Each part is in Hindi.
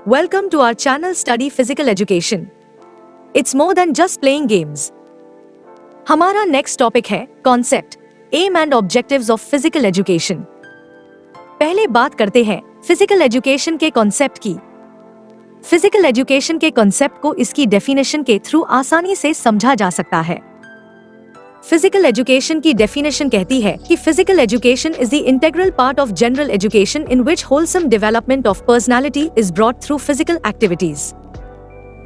Welcome to our channel Study Physical Education. It's more than just playing games. हमारा नेक्स्ट टॉपिक है concept, aim and objectives of physical education. पहले बात करते हैं फिजिकल एजुकेशन के कॉन्सेप्ट की। फिजिकल एजुकेशन के कॉन्सेप्ट को इसकी डेफिनेशन के थ्रू आसानी से समझा जा सकता है। फिजिकल एजुकेशन की डेफिनेशन कहती है कि physical education is the integral part of general education in which wholesome development of personality is brought through physical activities.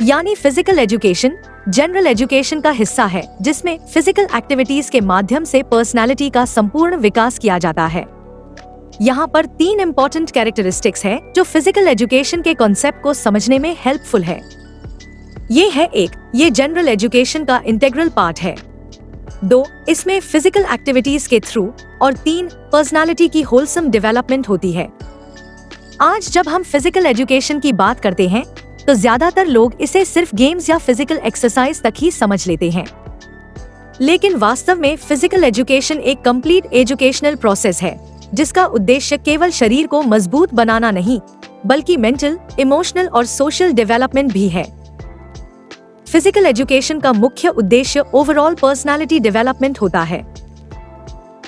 यानी फिजिकल एजुकेशन जनरल एजुकेशन का हिस्सा है जिसमें फिजिकल एक्टिविटीज के माध्यम से पर्सनालिटी का संपूर्ण विकास किया जाता है। यहाँ पर 3 इम्पोर्टेंट कैरेक्टरिस्टिक्स है जो फिजिकल एजुकेशन के कॉन्सेप्ट को समझने में हेल्पफुल है। ये है 1, ये जनरल एजुकेशन का इंटीग्रल पार्ट है। 2, इसमें फिजिकल एक्टिविटीज के थ्रू, और 3, पर्सनालिटी की होलसम डेवलपमेंट होती है। आज जब हम फिजिकल एजुकेशन की बात करते हैं तो ज्यादातर लोग इसे सिर्फ गेम्स या फिजिकल एक्सरसाइज तक ही समझ लेते हैं, लेकिन वास्तव में फिजिकल एजुकेशन एक कंप्लीट एजुकेशनल प्रोसेस है जिसका उद्देश्य केवल शरीर को मजबूत बनाना नहीं बल्कि मेंटल, इमोशनल और सोशल डेवलपमेंट भी है। फिजिकल एजुकेशन का मुख्य उद्देश्य ओवरऑल पर्सनालिटी डेवलपमेंट होता है।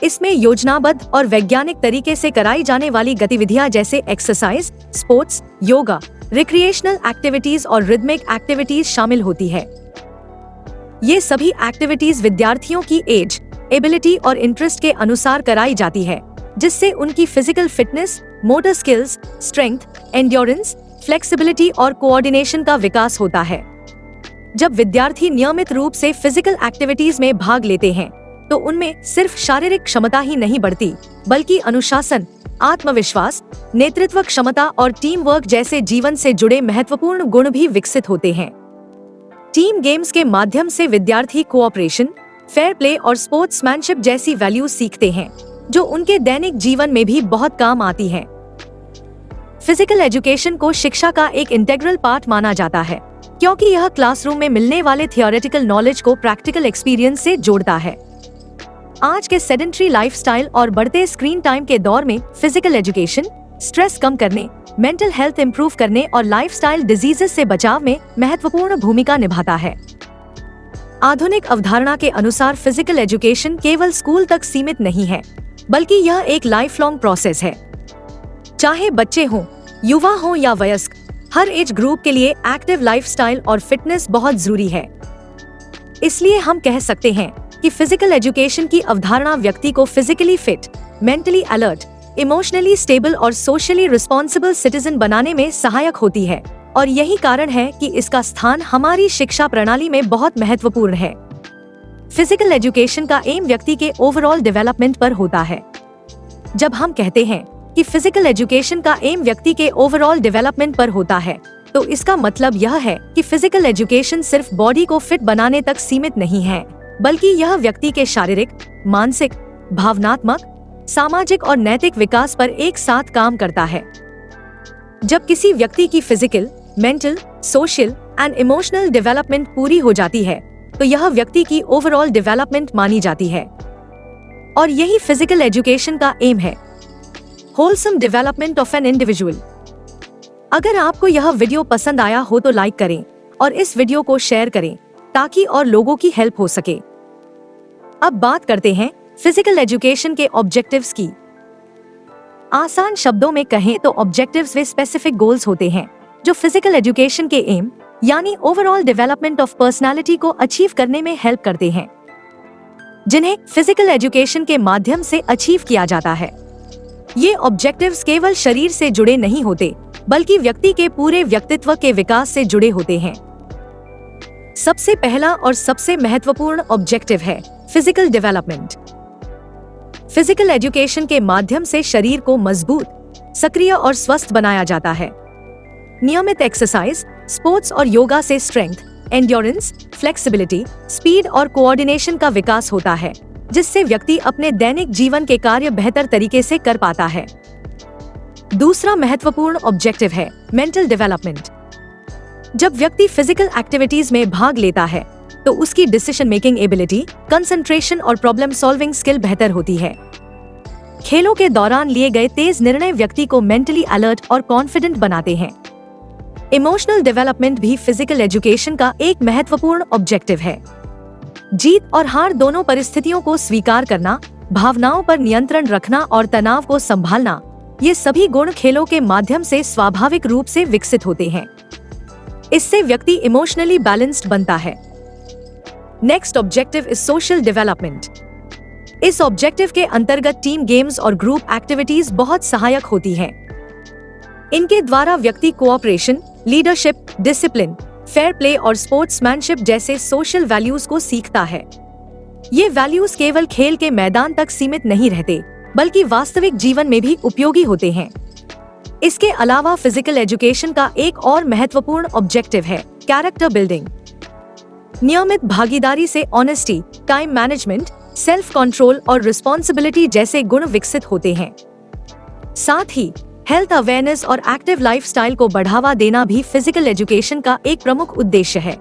इसमें योजनाबद्ध और वैज्ञानिक तरीके से कराई जाने वाली गतिविधियां जैसे exercise, sports, yoga, recreational activities और रिदमिक एक्टिविटीज शामिल होती है। ये सभी एक्टिविटीज विद्यार्थियों की एज, एबिलिटी और इंटरेस्ट के अनुसार कराई जाती है, जिससे उनकी physical fitness, motor skills, strength, endurance, flexibility और कोऑर्डिनेशन का विकास होता है। जब विद्यार्थी नियमित रूप से फिजिकल एक्टिविटीज में भाग लेते हैं तो उनमें सिर्फ शारीरिक क्षमता ही नहीं बढ़ती बल्कि अनुशासन, आत्मविश्वास, नेतृत्व क्षमता और टीम वर्क जैसे जीवन से जुड़े महत्वपूर्ण गुण भी विकसित होते हैं। टीम गेम्स के माध्यम से विद्यार्थी कोऑपरेशन, फेयर प्ले और स्पोर्ट्समैनशिप जैसी वैल्यूज सीखते हैं जो उनके दैनिक जीवन में भी बहुत काम आती हैं। फिजिकल एजुकेशन को शिक्षा का एक इंटीग्रल पार्ट माना जाता है क्योंकि यह क्लासरूम में मिलने वाले थियोरेटिकल नॉलेज को प्रैक्टिकल एक्सपीरियंस से जोड़ता है। आज के सेडेंटरी लाइफस्टाइल और बढ़ते स्क्रीन टाइम के दौर में फिजिकल एजुकेशन स्ट्रेस कम करने, मेंटल हेल्थ इंप्रूव करने और लाइफस्टाइल डिजीजेस से बचाव में महत्वपूर्ण भूमिका निभाता है। आधुनिक अवधारणा के अनुसार फिजिकल एजुकेशन केवल स्कूल तक सीमित नहीं है बल्कि यह एक लाइफ लॉन्ग प्रोसेस है। चाहे बच्चे हों, युवा हों या वयस्क, हर एज ग्रुप के लिए एक्टिव लाइफस्टाइल और फिटनेस बहुत जरूरी है। इसलिए हम कह सकते हैं कि फिजिकल एजुकेशन की अवधारणा व्यक्ति को physically fit, mentally alert, emotionally stable और सोशली रिस्पॉन्सिबल सिटीजन बनाने में सहायक होती है, और यही कारण है कि इसका स्थान हमारी शिक्षा प्रणाली में बहुत महत्वपूर्ण है। फिजिकल एजुकेशन का एम व्यक्ति के ओवरऑल डेवलपमेंट पर होता है। जब हम कहते हैं कि फिजिकल एजुकेशन का एम व्यक्ति के ओवरऑल डेवलपमेंट पर होता है तो इसका मतलब यह है कि फिजिकल एजुकेशन सिर्फ बॉडी को फिट बनाने तक सीमित नहीं है बल्कि यह व्यक्ति के शारीरिक, मानसिक, भावनात्मक, सामाजिक और नैतिक विकास पर एक साथ काम करता है। जब किसी व्यक्ति की physical, mental, social and emotional development पूरी हो जाती है तो यह व्यक्ति की ओवरऑल डेवलपमेंट मानी जाती है, और यही फिजिकल एजुकेशन का एम है, wholesome development of an individual. अगर आपको यह वीडियो पसंद आया हो तो लाइक करें और इस वीडियो को शेयर करें ताकि और लोगों की हेल्प हो सके। अब बात करते हैं फिजिकल एजुकेशन के ऑब्जेक्टिव्स की। आसान शब्दों में कहें तो ऑब्जेक्टिव्स वे स्पेसिफिक गोल्स होते हैं जो फिजिकल एजुकेशन के एम यानी ओवरऑल डेवलपमेंट ऑफ पर्सनालिटी को अचीव करने में हेल्प करते हैं, जिन्हें फिजिकल एजुकेशन के माध्यम से अचीव किया जाता है। ये ऑब्जेक्टिव्स केवल शरीर से जुड़े नहीं होते बल्कि व्यक्ति के पूरे व्यक्तित्व के विकास से जुड़े होते हैं। सबसे पहला और सबसे महत्वपूर्ण ऑब्जेक्टिव है फिजिकल डेवलपमेंट। फिजिकल एजुकेशन के माध्यम से शरीर को मजबूत, सक्रिय और स्वस्थ बनाया जाता है। नियमित एक्सरसाइज, स्पोर्ट्स और योगा से स्ट्रेंथ, एंड्योरेंस, फ्लेक्सिबिलिटी, स्पीड और कोऑर्डिनेशन का विकास होता है, जिससे व्यक्ति अपने दैनिक जीवन के कार्य बेहतर तरीके से कर पाता है। दूसरा महत्वपूर्ण ऑब्जेक्टिव है मेंटल डेवलपमेंट। जब व्यक्ति फिजिकल एक्टिविटीज में भाग लेता है तो उसकी डिसीजन मेकिंग एबिलिटी, कंसंट्रेशन और प्रॉब्लम सॉल्विंग स्किल बेहतर होती है। खेलों के दौरान लिए गए तेज निर्णय व्यक्ति को मेंटली अलर्ट और कॉन्फिडेंट बनाते हैं। इमोशनल डेवलपमेंट भी फिजिकल एजुकेशन का एक महत्वपूर्ण ऑब्जेक्टिव है। जीत और हार दोनों परिस्थितियों को स्वीकार करना, भावनाओं पर नियंत्रण रखना और तनाव को संभालना, ये सभी गुण खेलों के माध्यम से स्वाभाविक रूप से विकसित होते हैं। इससे व्यक्ति इमोशनली बैलेंस्ड बनता है। Next objective is social development. इस ऑब्जेक्टिव के अंतर्गत टीम गेम्स और ग्रुप एक्टिविटीज बहुत सहायक होती हैं। इनके द्वारा व्यक्ति cooperation, leadership, discipline, fair play और स्पोर्ट्समैनशिप जैसे सोशल वैल्यूज को सीखता है। ये वैल्यूज केवल खेल के मैदान तक सीमित नहीं रहते, बल्कि वास्तविक जीवन में भी उपयोगी होते हैं। इसके अलावा फिजिकल एजुकेशन का एक और महत्वपूर्ण ऑब्जेक्टिव है कैरेक्टर बिल्डिंग। नियमित भागीदारी से honesty, time management, self control और रिस्पॉन्सिबिलिटी जैसे गुण विकसित होते हैं। साथ ही हेल्थ अवेयरनेस और एक्टिव लाइफस्टाइल को बढ़ावा देना भी फिजिकल एजुकेशन का एक प्रमुख उद्देश्य है।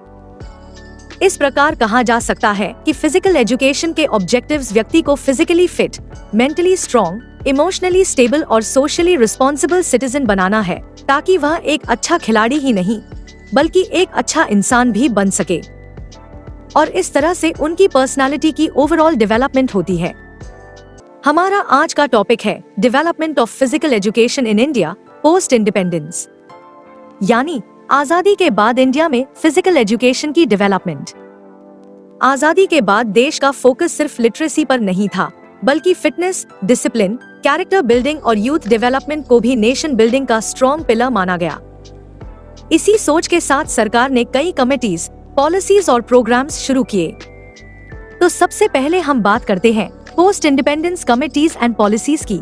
इस प्रकार कहा जा सकता है कि फिजिकल एजुकेशन के ऑब्जेक्टिव्स व्यक्ति को physically fit, mentally strong, emotionally stable और सोशली रिस्पॉन्सिबल सिटीजन बनाना है, ताकि वह एक अच्छा खिलाड़ी ही नहीं बल्कि एक अच्छा इंसान भी बन सके और इस तरह से उनकी पर्सनालिटी की ओवरऑल डेवलपमेंट होती है। हमारा आज का टॉपिक है development of physical education in India post independence, यानी आजादी के बाद इंडिया में फिजिकल एजुकेशन की डेवलपमेंट। आजादी के बाद देश का फोकस सिर्फ लिटरेसी पर नहीं था, बल्कि फिटनेस, डिसिप्लिन, कैरेक्टर बिल्डिंग और यूथ डेवलपमेंट को भी नेशन बिल्डिंग का स्ट्रॉन्ग पिलर माना गया। इसी सोच के साथ सरकार ने कई कमिटीज, पॉलिसीज और प्रोग्राम्स शुरू किए। तो सबसे पहले हम बात करते हैं post independence committees and policies की।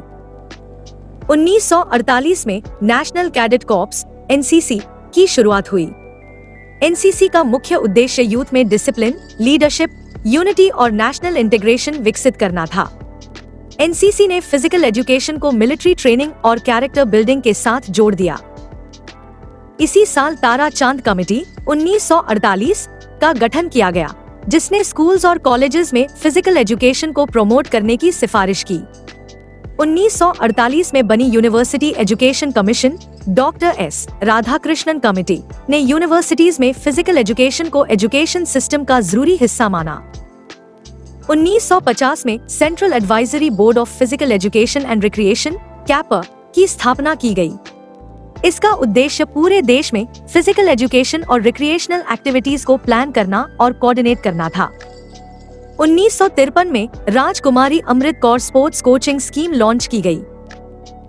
1948 में नेशनल कैडेट कॉर्प्स (एनसीसी) की शुरुआत हुई। एनसीसी का मुख्य उद्देश्य यूथ में डिसिप्लिन, लीडरशिप, यूनिटी और नेशनल इंटीग्रेशन विकसित करना था। एनसीसी ने फिजिकल एजुकेशन को मिलिट्री ट्रेनिंग और कैरेक्टर बिल्डिंग के साथ जोड़ दिया। इसी साल तारा चांद कमेटी 1948 का गठन किया गया, जिसने स्कूल्स और कॉलेजेस में फिजिकल एजुकेशन को प्रमोट करने की सिफारिश की। 1948 में बनी university education commission doctor S Radhakrishnan committee ने यूनिवर्सिटीज में फिजिकल एजुकेशन को एजुकेशन सिस्टम का जरूरी हिस्सा माना। 1950 में central advisory board of physical education and recreation (कैपर) की स्थापना की गई। इसका उद्देश्य पूरे देश में फिजिकल एजुकेशन और रिक्रिएशनल एक्टिविटीज को प्लान करना और कोऑर्डिनेट करना था। 1953 में Rajkumari Amrit Kaur sports coaching scheme launch की गई।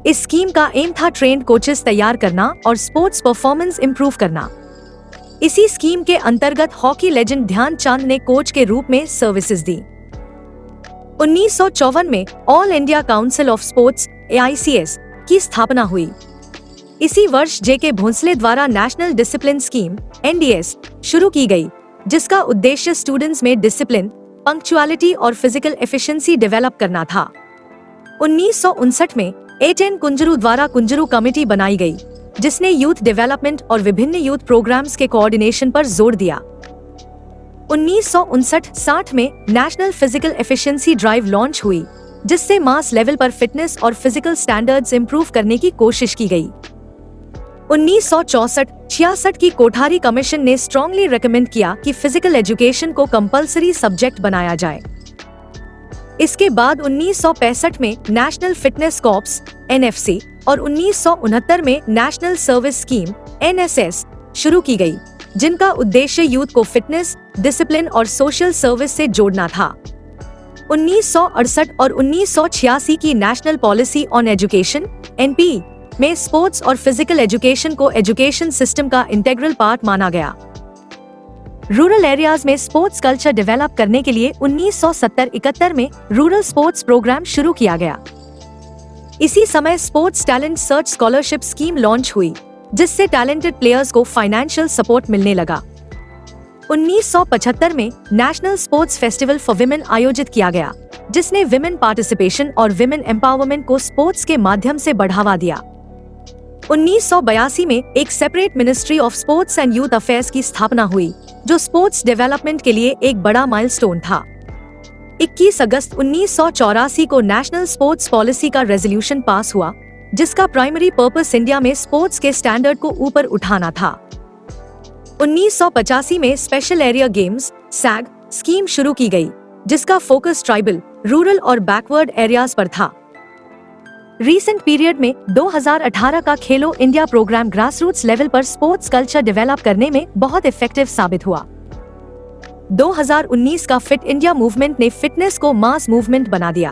इस स्कीम का एम था ट्रेंड कोचेस तैयार करना और स्पोर्ट्स परफॉर्मेंस इंप्रूव करना। इसी स्कीम के अंतर्गत हॉकी लेजेंड ध्यानचंद ने कोच के रूप में सर्विसेज दी। 1954 में all India council of sports (AICS) की स्थापना हुई। इसी वर्ष जेके भोंसले द्वारा नेशनल डिसिप्लिन स्कीम (NDS) शुरू की गई, जिसका उद्देश्य स्टूडेंट्स में डिसिप्लिन, पंक्चुअलिटी और फिजिकल एफिशिएंसी डेवलप करना था। 1959 में एन कुंजरू द्वारा कुंजरू कमेटी बनाई गई, जिसने यूथ डेवलपमेंट और विभिन्न यूथ प्रोग्राम्स के कोऑर्डिनेशन पर जोर दिया। 1959-60 में national physical efficiency drive launch हुई, जिससे मास लेवल पर फिटनेस और फिजिकल स्टैंडर्ड्स इंप्रूव करने की कोशिश की गई। 1964-66 की कोठारी कमीशन ने स्ट्रांगली रेकमेंड किया कि फिजिकल एजुकेशन को कंपलसरी सब्जेक्ट बनाया जाए। इसके बाद 1965 में नेशनल फिटनेस कॉर्प्स (NFC) और 1969 में नेशनल सर्विस स्कीम (NSS) शुरू की गई, जिनका उद्देश्य यूथ को फिटनेस, डिसिप्लिन और सोशल सर्विस से जोड़ना था। 1968 और 1986 की national policy on education (NP) में स्पोर्ट्स और फिजिकल एजुकेशन को एजुकेशन सिस्टम का इंटीग्रल पार्ट माना गया। रूरल एरियाज में स्पोर्ट्स कल्चर डेवलप करने के लिए 1970-71 में रूरल स्पोर्ट्स प्रोग्राम शुरू किया गया। इसी समय sports talent search scholarship scheme launch हुई, जिससे टैलेंटेड प्लेयर्स को फाइनेंशियल सपोर्ट मिलने लगा। 1975 में national sports festival for women आयोजित किया गया, जिसने विमेन पार्टिसिपेशन और विमेन एम्पावरमेंट को स्पोर्ट्स के माध्यम से बढ़ावा दिया। 1982 में एक separate ministry of sports and youth affairs की स्थापना हुई, जो स्पोर्ट्स डेवलपमेंट के लिए एक बड़ा माइलस्टोन था। 21 अगस्त 1984 को नेशनल स्पोर्ट्स पॉलिसी का रेजोल्यूशन पास हुआ, जिसका प्राइमरी पर्पस इंडिया में स्पोर्ट्स के स्टैंडर्ड को ऊपर उठाना था 1985 में स्पेशल एरिया गेम्स सैग स्कीम शुरू की गई, जिसका फोकस ट्राइबल, रूरल और बैकवर्ड एरियाज पर था। रीसेंट पीरियड में 2018 का खेलो इंडिया प्रोग्राम ग्रासरूट्स लेवल पर स्पोर्ट्स कल्चर डेवलप करने में बहुत इफेक्टिव साबित हुआ। 2019 का फिट इंडिया मूवमेंट ने फिटनेस को मास मूवमेंट बना दिया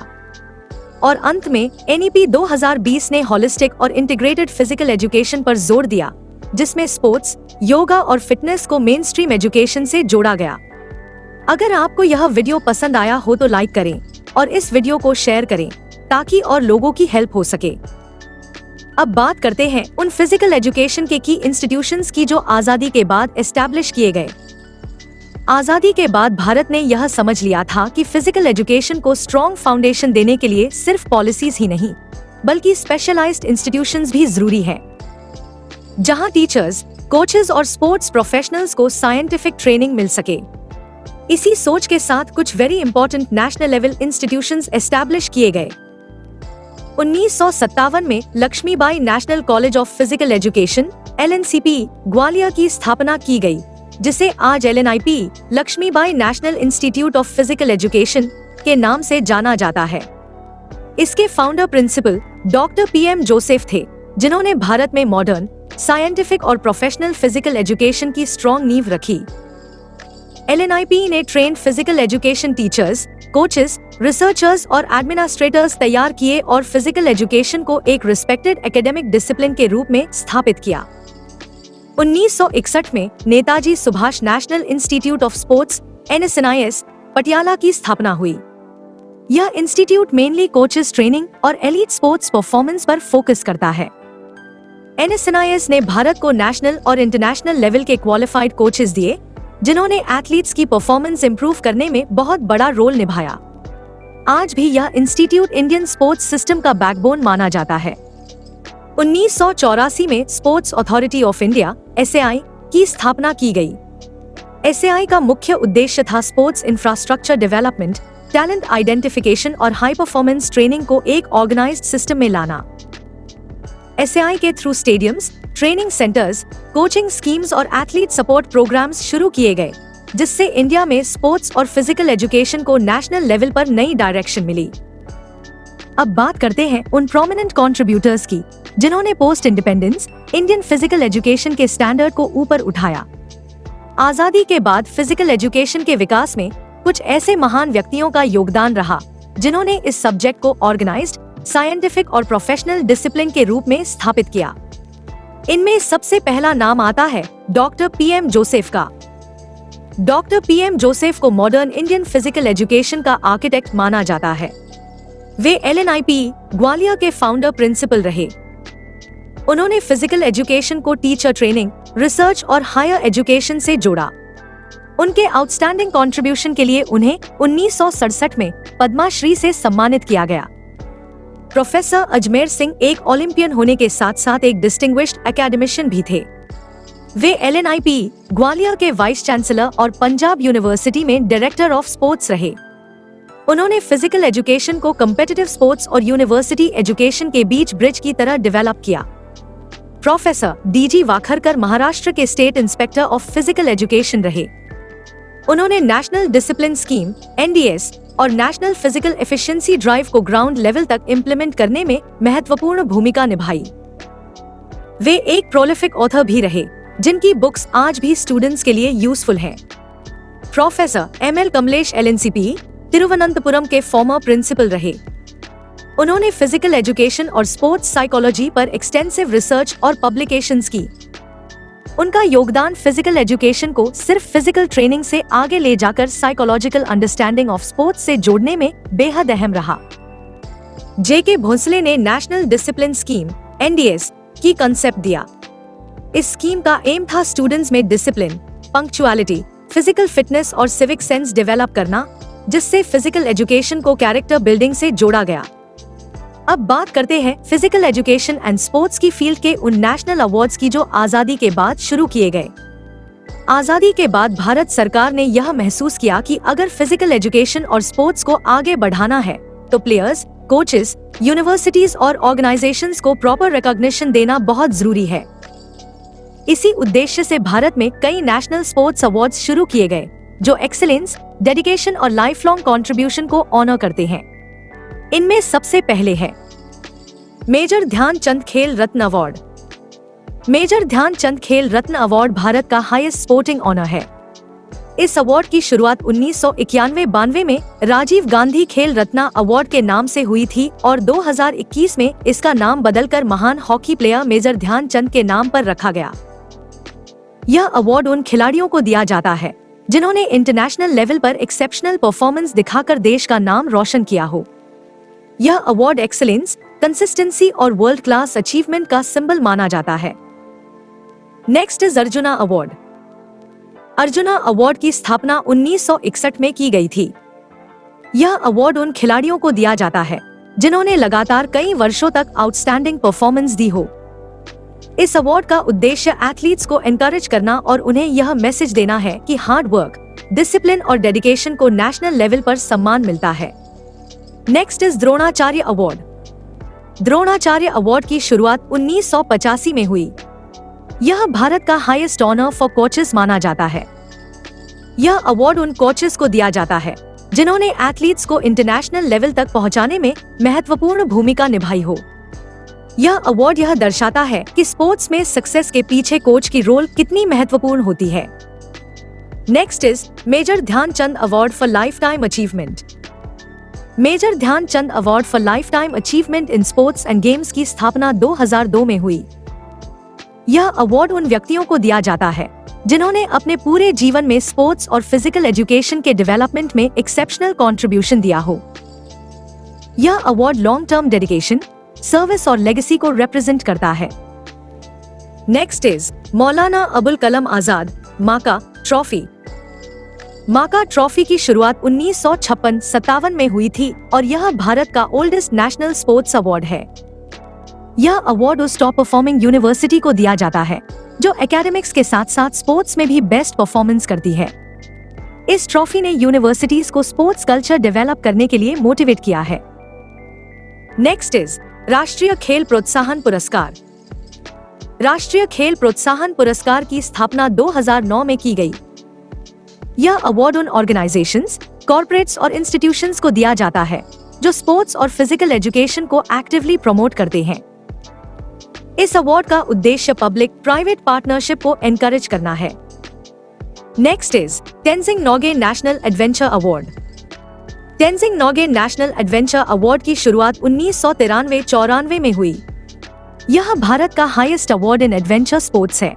और अंत में NEP 2020 ने होलिस्टिक और इंटीग्रेटेड फिजिकल एजुकेशन पर जोर दिया, जिसमें स्पोर्ट्स, योगा और फिटनेस को मेन स्ट्रीम एजुकेशन से जोड़ा गया। अगर आपको यह वीडियो पसंद आया हो तो लाइक करें और इस वीडियो को शेयर करें ताकि और लोगों की हेल्प हो सके। अब बात करते हैं उन फिजिकल एजुकेशन के की इंस्टीट्यूशंस की जो आजादी के बाद एस्टैब्लिश किए गए। आजादी के बाद भारत ने यह समझ लिया था कि फिजिकल एजुकेशन को स्ट्रॉन्ग फाउंडेशन देने के लिए सिर्फ पॉलिसीज ही नहीं, बल्कि स्पेशलाइज्ड इंस्टीट्यूशंस भी जरूरी है, जहां टीचर्स, कोचेस और स्पोर्ट्स प्रोफेशनल्स को साइंटिफिक ट्रेनिंग मिल सके। इसी सोच के साथ कुछ very important national level institutions establish किए गए। 1957 में Lakshmibai national college of physical education LNCP Gwalior की स्थापना की गई, जिसे आज LNIP Lakshmibai national institute of physical education के नाम से जाना जाता है। इसके founder principal doctor PM Joseph थे, जिन्होंने भारत में मॉडर्न, साइंटिफिक और प्रोफेशनल फिजिकल एजुकेशन की स्ट्रॉन्ग नींव रखी। LNIP ने trained physical education teachers, coaches, researchers और एडमिनिस्ट्रेटर्स तैयार किए और फिजिकल एजुकेशन को एक रिस्पेक्टेड एकेडमिक डिसिप्लिन के रूप में स्थापित किया। 1961 में Netaji Subhash national institute of sports NSNIS Patiala की स्थापना हुई। यह इंस्टीट्यूट मेनली कोचेस ट्रेनिंग और एलीट स्पोर्ट्स परफॉर्मेंस पर फोकस करता है। NSNIS ने भारत को नेशनल और इंटरनेशनल लेवल के क्वालिफाइड कोचेस दिए, जिन्होंने एथलीट्स की परफॉर्मेंस इंप्रूव करने में बहुत बड़ा रोल निभाया। आज भी यह इंस्टीट्यूट इंडियन स्पोर्ट्स सिस्टम का बैकबोन माना जाता है। 1984 में sports authority of India SAI की स्थापना की गई। SAI का मुख्य उद्देश्य था sports infrastructure development, talent identification और हाई परफॉर्मेंस ट्रेनिंग को एक ऑर्गेनाइज्ड सिस्टम में लाना। SAI के through stadiums, training centres, coaching schemes और एथलीट सपोर्ट प्रोग्राम्स शुरू किए गए, जिससे इंडिया में स्पोर्ट्स और फिजिकल एजुकेशन को नेशनल लेवल पर नई डायरेक्शन मिली। अब बात करते हैं उन प्रोमिनेंट कंट्रीब्यूटर्स की, जिन्होंने post independence Indian physical education के स्टैंडर्ड को ऊपर उठाया। आजादी के बाद फिजिकल एजुकेशन के विकास में कुछ ऐसे महान व्यक्तियों का योगदान रहा, जिन्होंने इस सब्जेक्ट को ऑर्गेनाइज्ड, साइंटिफिक और प्रोफेशनल डिसिप्लिन के रूप में स्थापित किया। इनमें सबसे पहला नाम आता है डॉक्टर PM जोसेफ का। डॉक्टर PM जोसेफ को मॉडर्न इंडियन फिजिकल एजुकेशन का आर्किटेक्ट माना जाता है। वे LNIP ग्वालियर के फाउंडर प्रिंसिपल रहे। उन्होंने फिजिकल एजुकेशन को टीचर ट्रेनिंग, रिसर्च और हायर एजुकेशन से जोड़ा। उनके आउटस्टैंडिंग कंट्रीब्यूशन के लिए उन्हें 1967 में पद्माश्री से सम्मानित किया गया। प्रोफेसर अजमेर सिंह एक ओलंपियन होने के साथ साथ एक डिस्टिंग्विश्ड एकेडमिशियन भी थे। वे LNIP ग्वालियर के वाइस चांसलर और पंजाब यूनिवर्सिटी में डायरेक्टर ऑफ स्पोर्ट्स रहे। उन्होंने फिजिकल एजुकेशन को कम्पिटिटिव स्पोर्ट्स और यूनिवर्सिटी एजुकेशन के बीच ब्रिज की तरह डेवलप किया। प्रोफेसर DG वाखरकर महाराष्ट्र के state inspector of physical education रहे। उन्होंने नेशनल डिसिप्लिन स्कीम NDS और नेशनल फिजिकल एफिशिएंसी ड्राइव को ग्राउंड लेवल तक इम्प्लीमेंट करने में महत्वपूर्ण भूमिका निभाई। वे एक प्रोलिफिक ऑथर भी रहे, जिनकी बुक्स आज भी स्टूडेंट्स के लिए यूजफुल हैं। Professor ML Kamlesh LNCP Thiruvananthapuram के फॉर्मर प्रिंसिपल रहे। उन्होंने फिजिकल एजुकेशन और स्पोर्ट्स साइकोलॉजी पर एक्सटेंसिव रिसर्च और पब्लिकेशंस की। उनका योगदान फिजिकल एजुकेशन को सिर्फ फिजिकल ट्रेनिंग से आगे ले जाकर साइकोलॉजिकल अंडरस्टैंडिंग ऑफ स्पोर्ट्स से जोड़ने में बेहद अहम रहा। JK भोसले ने नेशनल डिसिप्लिन स्कीम NDS की कंसेप्ट दिया। इस स्कीम का एम था स्टूडेंट्स में डिसिप्लिन, पंक्चुअलिटी, फिजिकल फिटनेस और सिविक सेंस डेवलप करना, जिससे फिजिकल एजुकेशन को कैरेक्टर बिल्डिंग से जोड़ा गया। अब बात करते हैं फिजिकल एजुकेशन एंड स्पोर्ट्स की फील्ड के उन नेशनल अवार्ड्स की जो आजादी के बाद शुरू किए गए। आजादी के बाद भारत सरकार ने यह महसूस किया कि अगर फिजिकल एजुकेशन और स्पोर्ट्स को आगे बढ़ाना है तो प्लेयर्स, कोचेस, यूनिवर्सिटीज और ऑर्गेनाइजेशंस को प्रॉपर रिकॉग्निशन देना बहुत जरूरी है। इसी उद्देश्य से भारत में कई नेशनल स्पोर्ट्स अवार्ड्स शुरू किए गए जो एक्सीलेंस, डेडिकेशन और लाइफ लॉन्ग कंट्रीब्यूशन को ऑनर करते हैं। इनमें सबसे पहले है मेजर ध्यानचंद खेल रत्न अवार्ड। मेजर ध्यानचंद खेल रत्न अवार्ड भारत का हाईएस्ट स्पोर्टिंग ऑनर है। इस अवार्ड की शुरुआत 1991-92 में राजीव गांधी खेल रत्न अवार्ड के नाम से हुई थी और 2021 में इसका नाम बदलकर महान हॉकी प्लेयर मेजर ध्यानचंद के नाम पर रखा गया। यह अवार्ड उन खिलाड़ियों को दिया जाता है जिन्होंने इंटरनेशनल लेवल पर एक्सेप्शनल परफॉर्मेंस दिखाकर देश का नाम रोशन किया हो। यह अवार्ड एक्सीलेंस, कंसिस्टेंसी और वर्ल्ड क्लास अचीवमेंट का सिंबल माना जाता है। Next is arjuna award. Arjuna award की स्थापना 1961 में की गई थी। यह अवार्ड उन खिलाड़ियों को दिया जाता है जिन्होंने लगातार कई वर्षों तक आउटस्टैंडिंग परफॉर्मेंस दी हो। इस अवार्ड का उद्देश्य एथलीट्स को एनकरेज करना और उन्हें यह मैसेज देना है कि हार्ड वर्क, डिसिप्लिन और डेडिकेशन को नेशनल लेवल पर सम्मान मिलता है। Next is Dronacharya award. Dronacharya award की शुरुआत 1985 में हुई। यह भारत का हाईएस्ट ऑनर फॉर कोचेस माना जाता है। यह अवार्ड उन कोचेस को दिया जाता है जिन्होंने एथलीट्स को इंटरनेशनल लेवल तक पहुंचाने में महत्वपूर्ण भूमिका निभाई हो। यह अवार्ड यह दर्शाता है कि स्पोर्ट्स में सक्सेस के पीछे कोच की रोल कितनी महत्वपूर्ण होती है। Next is major Dhyan Chand award for lifetime achievement. Major Dhyan Chand award for lifetime achievement in sports and games की स्थापना 2002 में हुई। यह अवार्ड उन व्यक्तियों को दिया जाता है जिन्होंने अपने पूरे जीवन में स्पोर्ट्स और फिजिकल एजुकेशन के डेवलपमेंट में एक्सेप्शनल कंट्रीब्यूशन दिया हो। यह award long term dedication, service और लेगेसी को रिप्रेजेंट करता है। नेक्स्ट इज मौलाना अबुल कलाम आजाद माका ट्रॉफी। माका ट्रॉफी की शुरुआत 1956-57 में हुई थी और यह भारत का ओल्डेस्ट नेशनल स्पोर्ट्स अवार्ड है। यह अवार्ड उस टॉप परफॉर्मिंग यूनिवर्सिटी को दिया जाता है जो एकेडमिक्स के साथ साथ स्पोर्ट्स में भी बेस्ट परफॉर्मेंस करती है। इस ट्रॉफी ने यूनिवर्सिटीज को स्पोर्ट्स कल्चर डेवलप करने के लिए मोटिवेट किया है। नेक्स्ट इज राष्ट्रीय खेल प्रोत्साहन पुरस्कार। राष्ट्रीय खेल प्रोत्साहन पुरस्कार की स्थापना 2009 में की गई। यह अवार्ड उन ऑर्गेनाइजेशंस, कॉर्पोरेट्स और इंस्टीट्यूशंस को दिया जाता है जो स्पोर्ट्स और फिजिकल एजुकेशन को एक्टिवली प्रमोट करते हैं। इस अवार्ड का उद्देश्य पब्लिक प्राइवेट पार्टनरशिप को एनकरेज करना है। Next is Tenzing Norgay national adventure award. Tenzing Norgay national adventure award की शुरुआत 1993-94 में हुई। यह भारत का highest award in adventure sports है।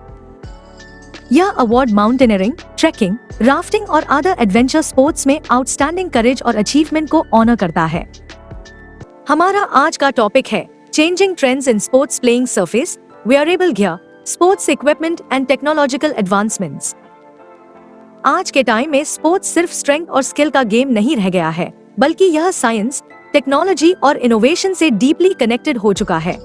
यह अवार्ड माउंटेनियरिंग, ट्रैकिंग, राफ्टिंग और अदर एडवेंचर स्पोर्ट्स में आउटस्टैंडिंग करेज और अचीवमेंट को ऑनर करता है। हमारा आज का टॉपिक है changing trends in sports playing surface, wearable gear, sports equipment and technological advancements. आज के टाइम में स्पोर्ट्स सिर्फ स्ट्रेंथ और स्किल का गेम नहीं रह गया है, बल्कि यह साइंस, टेक्नोलॉजी और इनोवेशन से डीपली कनेक्टेड हो चुका है।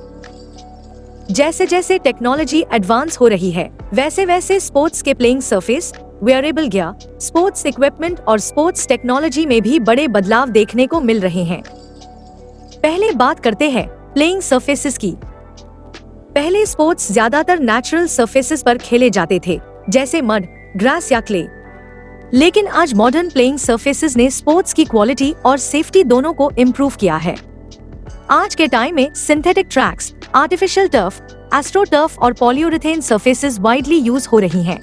जैसे जैसे टेक्नोलॉजी एडवांस हो रही है, वैसे वैसे स्पोर्ट्स के playing surface, wearable gear, sports equipment और स्पोर्ट्स टेक्नोलॉजी में भी बड़े बदलाव देखने को मिल रहे हैं। पहले बात करते हैं प्लेइंग सरफेसेस की। पहले स्पोर्ट्स ज्यादातर नेचुरल सरफेसेस पर खेले जाते थे, जैसे मड, ग्रास या क्ले। लेकिन आज मॉडर्न प्लेइंग सरफेसेस ने स्पोर्ट्स की क्वालिटी और सेफ्टी दोनों को इम्प्रूव किया है। आज के टाइम में synthetic tracks, artificial turf, astro turf और पॉलीयूरेथेन सरफेसेस वाइडली यूज हो रही हैं।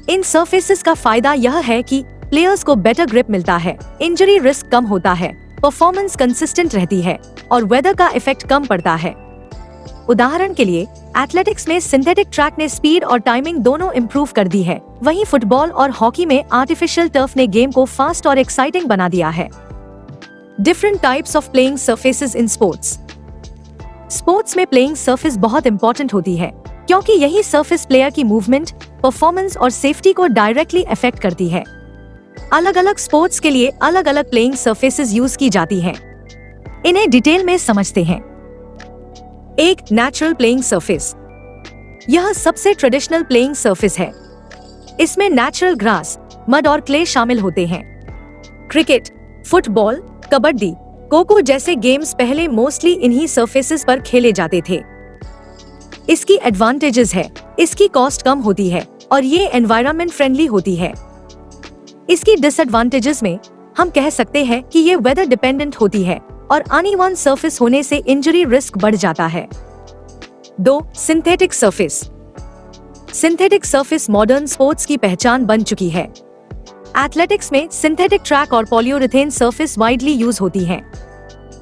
इन सरफेसेस का फायदा यह है कि प्लेयर्स को बेटर ग्रिप मिलता है, इंजरी रिस्क कम होता है, परफॉर्मेंस कंसिस्टेंट रहती है और वेदर का इफेक्ट कम पड़ता है। उदाहरण के लिए एथलेटिक्स में सिंथेटिक ट्रैक ने स्पीड और टाइमिंग दोनों इम्प्रूव कर दी है, वहीं फुटबॉल और हॉकी में आर्टिफिशियल टर्फ ने गेम को फास्ट और एक्साइटिंग बना दिया है। Different types of playing surfaces in sports. Sports में प्लेइंग सरफेस बहुत इंपॉर्टेंट होती है क्योंकि यही सरफेस प्लेयर की मूवमेंट, परफॉर्मेंस और सेफ्टी को डायरेक्टली अफेक्ट करती है। अलग अलग स्पोर्ट्स के लिए अलग अलग प्लेइंग सरफेसेस यूज की जाती हैं। इन्हें डिटेल में समझते हैं। एक नेचुरल प्लेइंग सरफेस। यह सबसे ट्रेडिशनल प्लेइंग सरफेस है। इसमें नेचुरल ग्रास, मड और क्ले शामिल होते हैं। क्रिकेट, फुटबॉल, कबड्डी, खो-खो जैसे गेम्स पहले मोस्टली इन्हीं सरफेसेस पर खेले जाते थे। इसकी एडवांटेजेस है, इसकी कॉस्ट कम होती है और ये एनवायरनमेंट फ्रेंडली होती है। इसकी डिसएडवांटेजेस में हम कह सकते हैं कि ये वेदर डिपेंडेंट होती है और अनइवन सरफेस होने से इंजरी रिस्क बढ़ जाता है। 2. Synthetic surface. Synthetic surface modern sports की पहचान बन चुकी है। एथलेटिक्स में सिंथेटिक ट्रैक और पॉलीयुरेथेन सरफेस वाइडली यूज होती हैं।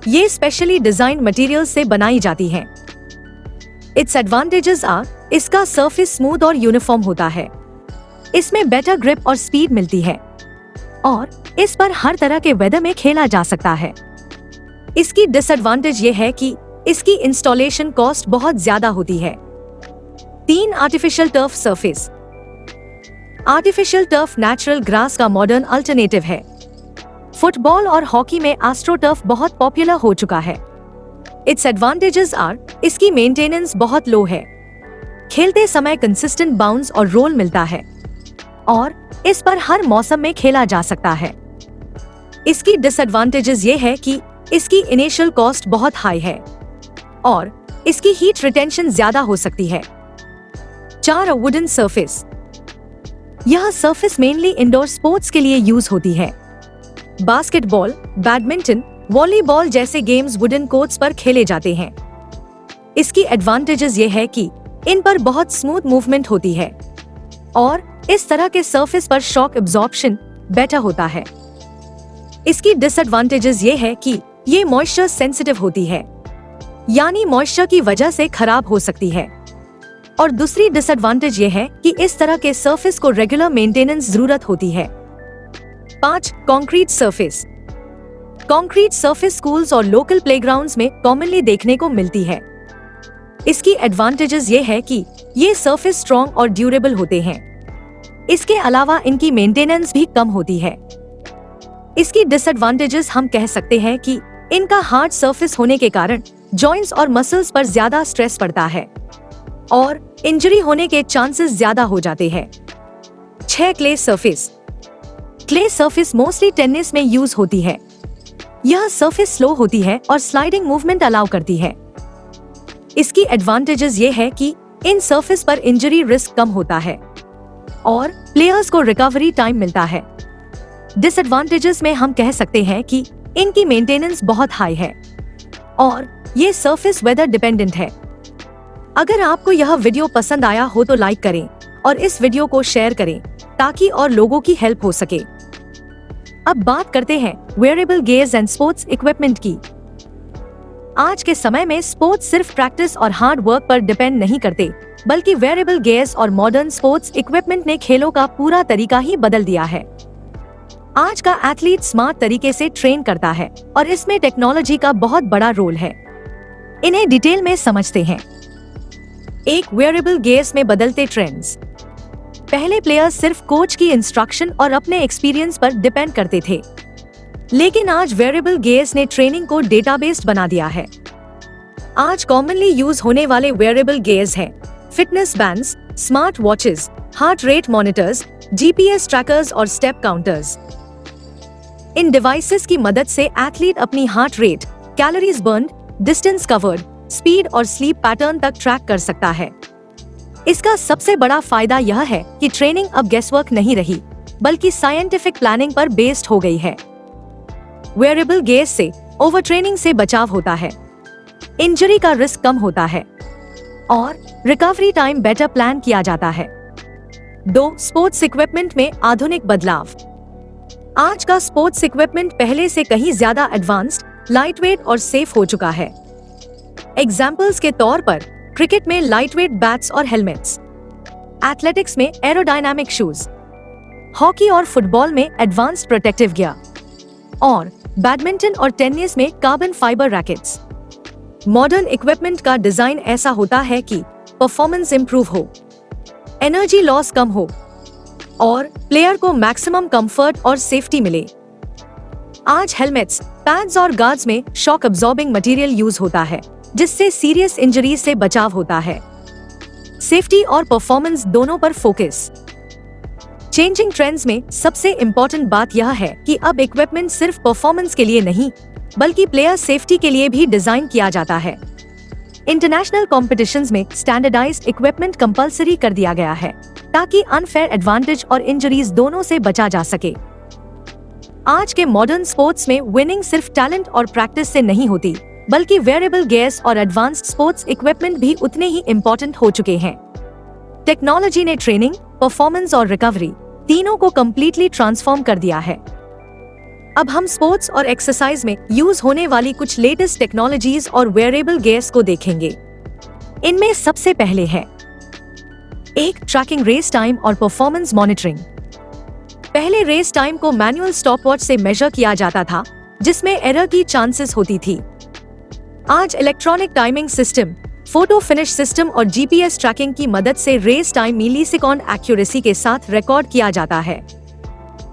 ये स्पेशली डिजाइन मटेरियल से बनाई जाती हैं। इट्स एडवांटेजेस आर, इसका सरफेस स्मूथ और यूनिफॉर्म होता है, इसमें बेटर ग्रिप और स्पीड मिलती है और इस पर हर तरह के वेदर में खेला जा सकता है। इसकी डिसएडवांटेज ये है कि इसकी इंस्टॉलेशन कॉस्ट बहुत ज्यादा होती है। 3. Artificial turf surface. Artificial turf natural grass का मॉडर्न अल्टरनेटिव है। फुटबॉल और हॉकी में एस्ट्रोटर्फ बहुत पॉपुलर हो चुका है। इट्स एडवांटेजेस आर, इसकी मेंटेनेंस बहुत लो है, खेलते समय कंसिस्टेंट बाउंस और रोल मिलता है और इस पर हर मौसम में खेला जा सकता है। इसकी डिसएडवांटेजेस ये है कि इसकी इनिशियल कॉस्ट बहुत हाई है और इसकी हीट रिटेंशन ज्यादा हो सकती है। 4. Wooden surface. यह सरफेस मेनली इंडोर स्पोर्ट्स के लिए यूज होती है। बास्केटबॉल, बैडमिंटन, वॉलीबॉल जैसे गेम्स वुडन कोर्ट्स पर खेले जाते हैं। इसकी एडवांटेजेस ये है कि इन पर बहुत स्मूथ मूवमेंट होती है और इस तरह के सरफेस पर शॉक एब्जॉर्प्शन बेटर होता है। इसकी डिसएडवांटेजेस ये है कि ये मॉइस्चर सेंसिटिव होती है, यानी मॉइस्चर की वजह से खराब हो सकती है। और दूसरी डिसएडवांटेज ये है कि इस तरह के सरफेस को रेगुलर मेंटेनेंस जरूरत होती है। 5. Concrete surface. Concrete surface schools और लोकल प्लेग्राउंड्स में कॉमनली देखने को मिलती है। इसकी एडवांटेजेस ये है कि ये सरफेस स्ट्रॉन्ग और ड्यूरेबल होते हैं। इसके अलावा इनकी मेंटेनेंस भी कम होती है। इसकी डिसएडवांटेजेस हम कह सकते हैं कि इनका हार्ड सरफेस होने के कारण जॉइंट्स और मसल्स पर ज्यादा स्ट्रेस पड़ता है और इंजरी होने के चांसेस ज्यादा हो जाते हैं। 6. Clay surface. Clay surface mostly tennis में यूज होती है। यह सरफेस स्लो होती है और स्लाइडिंग मूवमेंट अलाउ करती है। इसकी एडवांटेजेस ये है कि इन सरफेस पर इंजरी रिस्क कम होता है और प्लेयर्स को रिकवरी टाइम मिलता है। डिसएडवांटेजेस में हम कह सकते हैं कि इनकी मेंटेनेंस बहुत हाई है और ये सरफेस वेदर डिपेंडेंट है। अगर आपको यह वीडियो पसंद आया हो तो लाइक करें और इस वीडियो को शेयर करें ताकि और लोगों की हेल्प हो सके। अब बात करते हैं wearable gears and sports equipment की। आज के समय में स्पोर्ट्स सिर्फ प्रैक्टिस और हार्ड वर्क पर डिपेंड नहीं करते, बल्कि वेयरेबल गियर्स और मॉडर्न स्पोर्ट्स इक्विपमेंट ने खेलों का पूरा तरीका ही बदल दिया है। आज का एथलीट स्मार्ट तरीके से ट्रेन करता है और इसमें टेक्नोलॉजी का बहुत बड़ा रोल है। इन्हें डिटेल में समझते हैं। 1. वेयरेबल गियर्स में बदलते ट्रेंड्स। पहले प्लेयर्स सिर्फ कोच की इंस्ट्रक्शन और अपने एक्सपीरियंस पर डिपेंड करते थे, लेकिन आज वेयरेबल गियर्स ने ट्रेनिंग को डेटाबेस्ड बना दिया है। आज कॉमनली यूज होने वाले वेयरेबल गियर्स हैं fitness bands, smart watches, heart rate monitors, GPS trackers और स्टेप काउंटर्स। इन डिवाइसेस की मदद से एथलीट अपनी heart rate, calories burn, distance covered, speed और स्लीप पैटर्न तक ट्रैक कर सकता है। इसका सबसे बड़ा फायदा यह है कि ट्रेनिंग अब गेसवर्क नहीं रही, बल्कि साइंटिफिक प्लानिंग पर बेस्ड हो गई है। वेयरेबल गियर्स से ओवर ट्रेनिंग से बचाव होता है, इंजरी का रिस्क कम होता है और रिकवरी टाइम बेटर प्लान किया जाता है। 2. स्पोर्ट्स इक्विपमेंट में आधुनिक बदलाव। आज का स्पोर्ट्स इक्विपमेंट पहले से कहीं ज्यादा एडवांस्ड, लाइटवेट और सेफ हो चुका है। एग्जाम्पल्स के तौर पर क्रिकेट में लाइटवेट बैट्स और हेलमेट्स, एथलेटिक्स में एरोडायनामिक शूज, हॉकी और फुटबॉल में एडवांस्ड प्रोटेक्टिव गियर और बैडमिंटन और टेनिस में carbon fibre rackets. Modern equipment का डिजाइन ऐसा होता है कि परफॉर्मेंस इंप्रूव हो, एनर्जी लॉस कम हो और प्लेयर को मैक्सिमम कंफर्ट और सेफ्टी मिले। आज हेलमेट्स, पैड्स और गार्ड्स में शॉक अब्सॉर्बिंग मटेरियल यूज होता है, जिससे सीरियस इंजरीज से बचाव होता है। सेफ्टी और परफॉर्मेंस दोनों पर फोकस। चेंजिंग ट्रेंड्स में सबसे इम्पोर्टेंट बात यह है कि अब इक्विपमेंट सिर्फ परफॉर्मेंस के लिए नहीं, बल्कि प्लेयर सेफ्टी के लिए भी डिजाइन किया जाता है। इंटरनेशनल कॉम्पिटिशंस में स्टैंडर्डाइज्ड इक्विपमेंट कंपलसरी कर दिया गया है ताकि अनफेयर एडवांटेज और इंजरीज दोनों से बचा जा सके। आज के मॉडर्न स्पोर्ट्स में विनिंग सिर्फ टैलेंट और प्रैक्टिस से नहीं होती, बल्कि वेयरेबल गियर्स और एडवांस्ड स्पोर्ट्स इक्विपमेंट भी उतने ही इम्पोर्टेंट हो चुके हैं। टेक्नोलॉजी ने ट्रेनिंग, परफॉर्मेंस और रिकवरी तीनों को कंप्लीटली ट्रांसफॉर्म कर दिया है। अब हम स्पोर्ट्स और एक्सरसाइज में यूज होने वाली कुछ लेटेस्ट टेक्नोलॉजीज और वेयरेबल गियर्स को देखेंगे। इनमें सबसे पहले है एक ट्रैकिंग रेस टाइम और परफॉर्मेंस मॉनिटरिंग। पहले रेस टाइम को मैनुअल स्टॉपवॉच से मेजर किया जाता था, जिसमें एरर की चांसेस होती थी। आज electronic timing system, photo finish system और जीपीएस ट्रैकिंग की मदद से रेस टाइम मिलीसेकंड एक्यूरेसी के साथ रिकॉर्ड किया जाता है।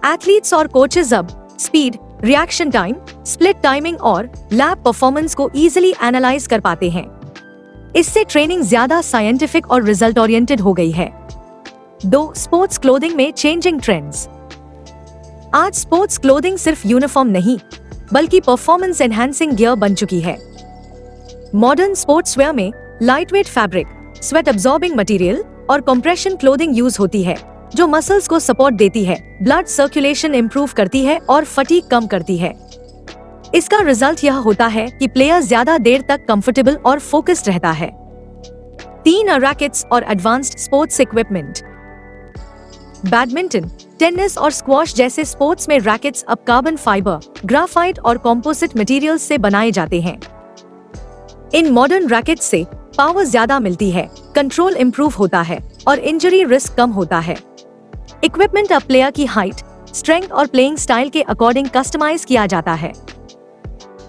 एथलीट्स और कोचेज अब speed, reaction time, split timing और लैप परफॉर्मेंस को इजीली एनालाइज कर पाते हैं। इससे ट्रेनिंग ज्यादा साइंटिफिक और रिजल्ट ओरिएंटेड हो गई है। 2. स्पोर्ट्स क्लोथिंग में चेंजिंग ट्रेंड्स। आज स्पोर्ट्स क्लोथिंग सिर्फ यूनिफॉर्म नहीं, बल्कि परफॉर्मेंस एनहांसिंग गियर बन चुकी है। मॉडर्न स्पोर्ट्सवेयर में lightweight fabric, sweat absorbing material और कंप्रेशन क्लोथिंग यूज होती है, जो मसल्स को सपोर्ट देती है, ब्लड सर्कुलेशन इंप्रूव करती है और फटीग कम करती है। इसका रिजल्ट यह होता है कि प्लेयर ज्यादा देर तक कंफर्टेबल और फोकस्ड रहता है। 3. रैकेट्स और advanced sports equipment. Badminton, tennis और स्क्वॉश जैसे स्पोर्ट्स में रैकेट्स अब कार्बन फाइबर, ग्राफाइट और कॉम्पोजिट मटेरियल्स से बनाए जाते हैं। इन मॉडर्न रैकेट्स से पावर ज्यादा मिलती है, कंट्रोल इंप्रूव होता है और इंजरी रिस्क कम होता है। इक्विपमेंट अब प्लेयर की हाइट, स्ट्रेंथ और प्लेइंग स्टाइल के अकॉर्डिंग कस्टमाइज किया जाता है।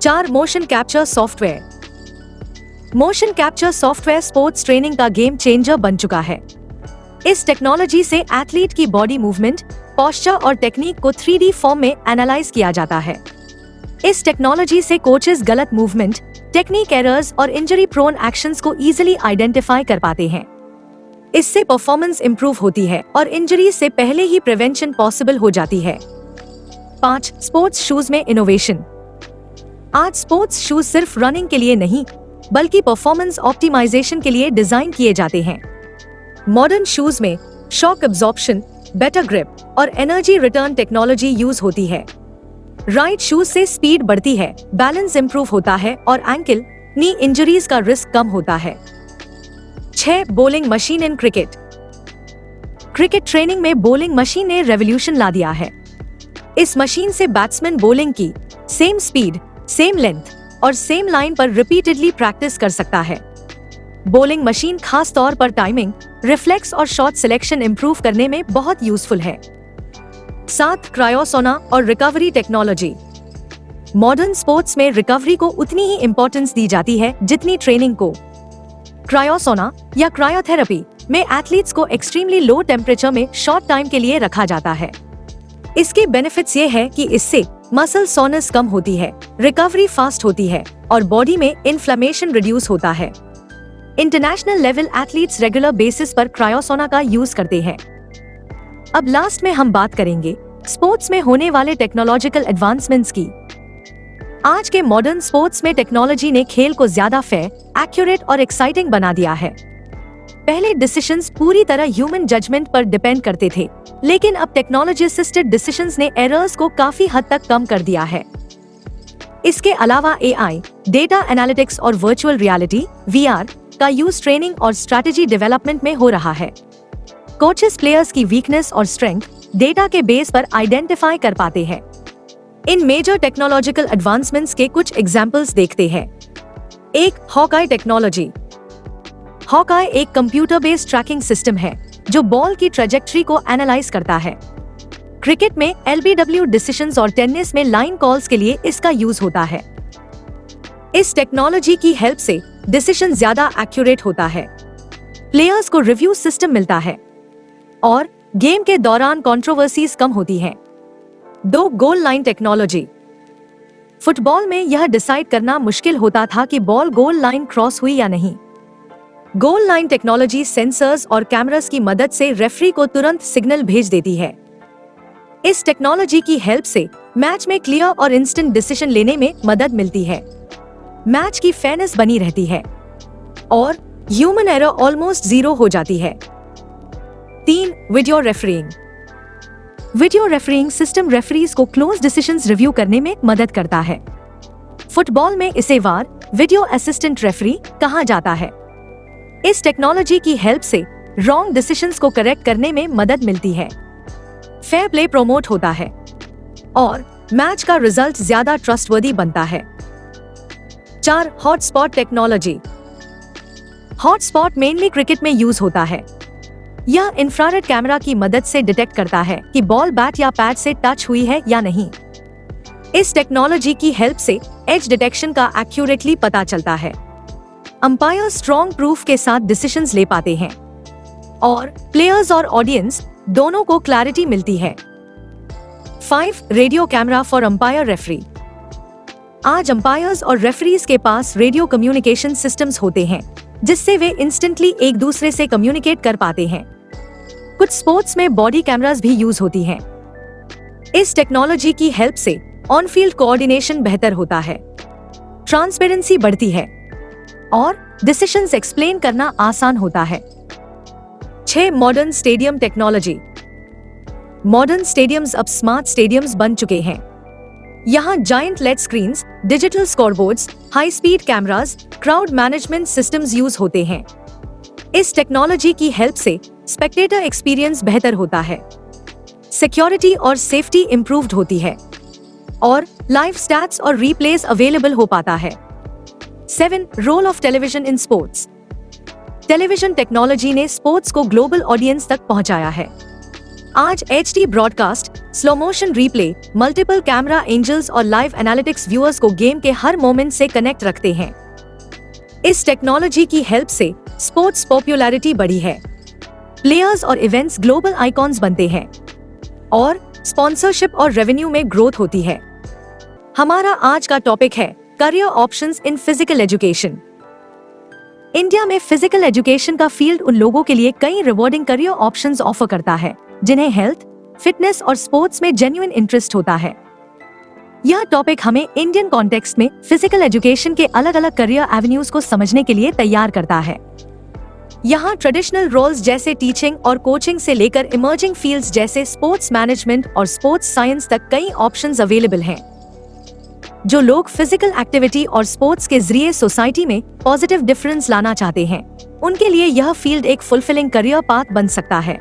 4. Motion capture software. Motion capture software sports training का गेम चेंजर बन चुका है। इस टेक्नोलॉजी से एथलीट की बॉडी मूवमेंट, पोस्चर और टेक्निक को 3D फॉर्म में एनालाइज किया जाता है। इस टेक्नोलॉजी से कोचेस गलत मूवमेंट, टेक्निक एरर्स और इंजरी प्रोन एक्शंस को इजीली आइडेंटिफाई कर पाते हैं। इससे परफॉर्मेंस इंप्रूव होती है और इंजरी से पहले ही प्रिवेंशन पॉसिबल हो जाती है। 5. स्पोर्ट्स शूज में इनोवेशन। आज स्पोर्ट्स शूज सिर्फ रनिंग के लिए नहीं, बल्कि परफॉर्मेंस ऑप्टिमाइजेशन के लिए डिजाइन किए जाते हैं। मॉडर्न शूज में शॉक एब्जॉर्प्शन, बेटर ग्रिप और एनर्जी रिटर्न टेक्नोलॉजी यूज होती है। राइट शूज से स्पीड बढ़ती है, बैलेंस इंप्रूव होता है और एंकल, नी इंजरीज का रिस्क कम होता है। 6. Bowling machine in cricket. Cricket training में बॉलिंग मशीन ने रेवोल्यूशन ला दिया है। इस मशीन से बैट्समैन बॉलिंग की सेम स्पीड, सेम लेंथ और सेम लाइन पर रिपीटेडली प्रैक्टिस कर सकता है। बॉलिंग मशीन खास तौर पर टाइमिंग, रिफ्लेक्स और शॉट सिलेक्शन इंप्रूव करने में बहुत यूजफुल है। 7. क्रायोसोना और रिकवरी टेक्नोलॉजी। मॉडर्न स्पोर्ट्स में रिकवरी को उतनी ही इंपॉर्टेंस दी जाती है जितनी ट्रेनिंग को। क्रायोसोना या क्रायोथेरेपी में एथलीट्स को एक्सट्रीमली लो टेम्परेचर में शॉर्ट टाइम के लिए रखा जाता है। इसके बेनिफिट्स ये है कि इससे मसल सोनेस कम होती है, रिकवरी फास्ट होती है और बॉडी में इन्फ्लेमेशन रिड्यूस होता है। International level athletes regular basis पर क्रायोसोना का यूज करते हैं। अब लास्ट में हम बात करेंगे स्पोर्ट्स में होने वाले टेक्नोलॉजिकल एडवांसमेंट्स की। आज के मॉडर्न स्पोर्ट्स में टेक्नोलॉजी ने खेल को ज्यादा फेयर, एक्यूरेट और एक्साइटिंग बना दिया है। पहले डिसीजंस पूरी तरह ह्यूमन जजमेंट पर डिपेंड करते थे, लेकिन अब टेक्नोलॉजी असिस्टेड डिसीजंस ने एरर्स को काफी हद तक कम कर दिया है। इसके अलावा एआई, डेटा एनालिटिक्स और वर्चुअल रियलिटी (VR) का यूज ट्रेनिंग और स्ट्रैटेजी डेवलपमेंट में हो रहा है। कोचेस प्लेयर्स की वीकनेस और स्ट्रेंथ डेटा के बेस पर आइडेंटिफाई कर पाते हैं। इन मेजर टेक्नोलॉजिकल एडवांसमेंट्स के कुछ एग्जाम्पल्स देखते हैं। 1. Hawkeye technology. हॉकाई एक कंप्यूटर बेस्ड ट्रैकिंग सिस्टम है जो बॉल की ट्रेजेक्टरी को एनालाइज करता है। क्रिकेट में LBW डिसीजंस और टेनिस में लाइन कॉल्स के लिए इसका यूज होता है। इस टेक्नोलॉजी की हेल्प से डिसीजन ज्यादा एक्यूरेट होता है, प्लेयर्स को रिव्यू सिस्टम मिलता है और गेम के दौरान कंट्रोवर्सीज कम होती हैं। 2. Goal line technology. फुटबॉल में यह डिसाइड करना मुश्किल होता था कि बॉल गोल लाइन क्रॉस हुई या नहीं। गोल लाइन टेक्नोलॉजी सेंसर्स और कैमरास की मदद से रेफरी को तुरंत सिग्नल भेज देती है। इस टेक्नोलॉजी की हेल्प से मैच में क्लियर और इंस्टेंट डिसीजन लेने में मदद मिलती है। मैच की फेयरनेस बनी रहती है। और ह्यूमन एरर ऑलमोस्ट 0 हो जाती है। 3. Video referring. Video referring system referees को क्लोज डिसीजंस रिव्यू करने में मदद करता है। फुटबॉल में इसे वार वीडियो असिस्टेंट रेफरी कहा जाता है। इस टेक्नोलॉजी की हेल्प से रॉन्ग डिसीजंस को करेक्ट करने में मदद मिलती है, फेयर प्ले प्रमोट होता है और मैच का रिजल्ट ज्यादा ट्रस्टवर्दी बनता है। 4. Hotspot technology. Hotspot mainly cricket में यूज होता है। यह इंफ्रारेड कैमरा की मदद से डिटेक्ट करता है कि बॉल बैट या पैड से टच हुई है या नहीं। इस टेक्नोलॉजी की हेल्प से एज डिटेक्शन का एक्यूरेटली पता चलता है। अंपायर स्ट्रॉन्ग प्रूफ के साथ डिसीजंस ले पाते हैं और प्लेयर्स और ऑडियंस दोनों को क्लैरिटी मिलती है। 5. Radio camera for umpire referee. आज अंपायर्स और रेफरीज के पास रेडियो कम्युनिकेशन सिस्टम्स होते हैं, जिससे वे इंस्टेंटली एक दूसरे से कम्युनिकेट कर पाते हैं। कुछ स्पोर्ट्स में बॉडी कैमरास भी यूज होती हैं। इस टेक्नोलॉजी की हेल्प से ऑन फील्ड कोऑर्डिनेशन बेहतर होता है, ट्रांसपेरेंसी बढ़ती है और डिसीजंस एक्सप्लेन करना आसान होता है। 6. Modern stadium technology. Modern stadiums अब स्मार्ट स्टेडियम्स बन चुके हैं। यहाँ giant LED screens, digital scoreboards, high speed cameras, crowd management systems use होते हैं। इस टेक्नोलॉजी की हेल्प से स्पेक्टेटर एक्सपीरियंस बेहतर होता है, सिक्योरिटी और सेफ्टी इंप्रूव्ड होती है और लाइव स्टैट्स और रीप्लेस अवेलेबल हो पाता है। 7. Role of television in sports. Television technology ने स्पोर्ट्स को ग्लोबल ऑडियंस तक पहुंचाया है। आज HD broadcast, slow motion replay, multiple camera angles और लाइव एनालिटिक्स व्यूअर्स को गेम के हर मोमेंट से कनेक्ट रखते हैं। इस टेक्नोलॉजी की हेल्प से स्पोर्ट्स पॉपुलैरिटी बढ़ी है, प्लेयर्स और इवेंट्स ग्लोबल आइकॉन्स बनते हैं और स्पॉन्सरशिप और रेवेन्यू में ग्रोथ होती है। हमारा आज का टॉपिक है career options in physical education. India में फिजिकल एजुकेशन का फील्ड उन लोगों के लिए कई रिवॉर्डिंग करियर ऑप्शंस ऑफर करता है जिन्हें हेल्थ, फिटनेस और स्पोर्ट्स में जेन्युइन इंटरेस्ट होता है। यह टॉपिक हमें इंडियन कॉन्टेक्स्ट में फिजिकल एजुकेशन के अलग अलग करियर एवेन्यूज को समझने के लिए तैयार करता है। यहाँ ट्रेडिशनल रोल्स जैसे टीचिंग और कोचिंग से लेकर इमर्जिंग फील्ड्स जैसे स्पोर्ट्स मैनेजमेंट और स्पोर्ट्स साइंस तक कई ऑप्शंस अवेलेबल हैं। जो लोग फिजिकल एक्टिविटी और स्पोर्ट्स के जरिए सोसाइटी में पॉजिटिव डिफरेंस लाना चाहते हैं, उनके लिए यह फील्ड एक फुलफिलिंग करियर पाथ बन सकता है।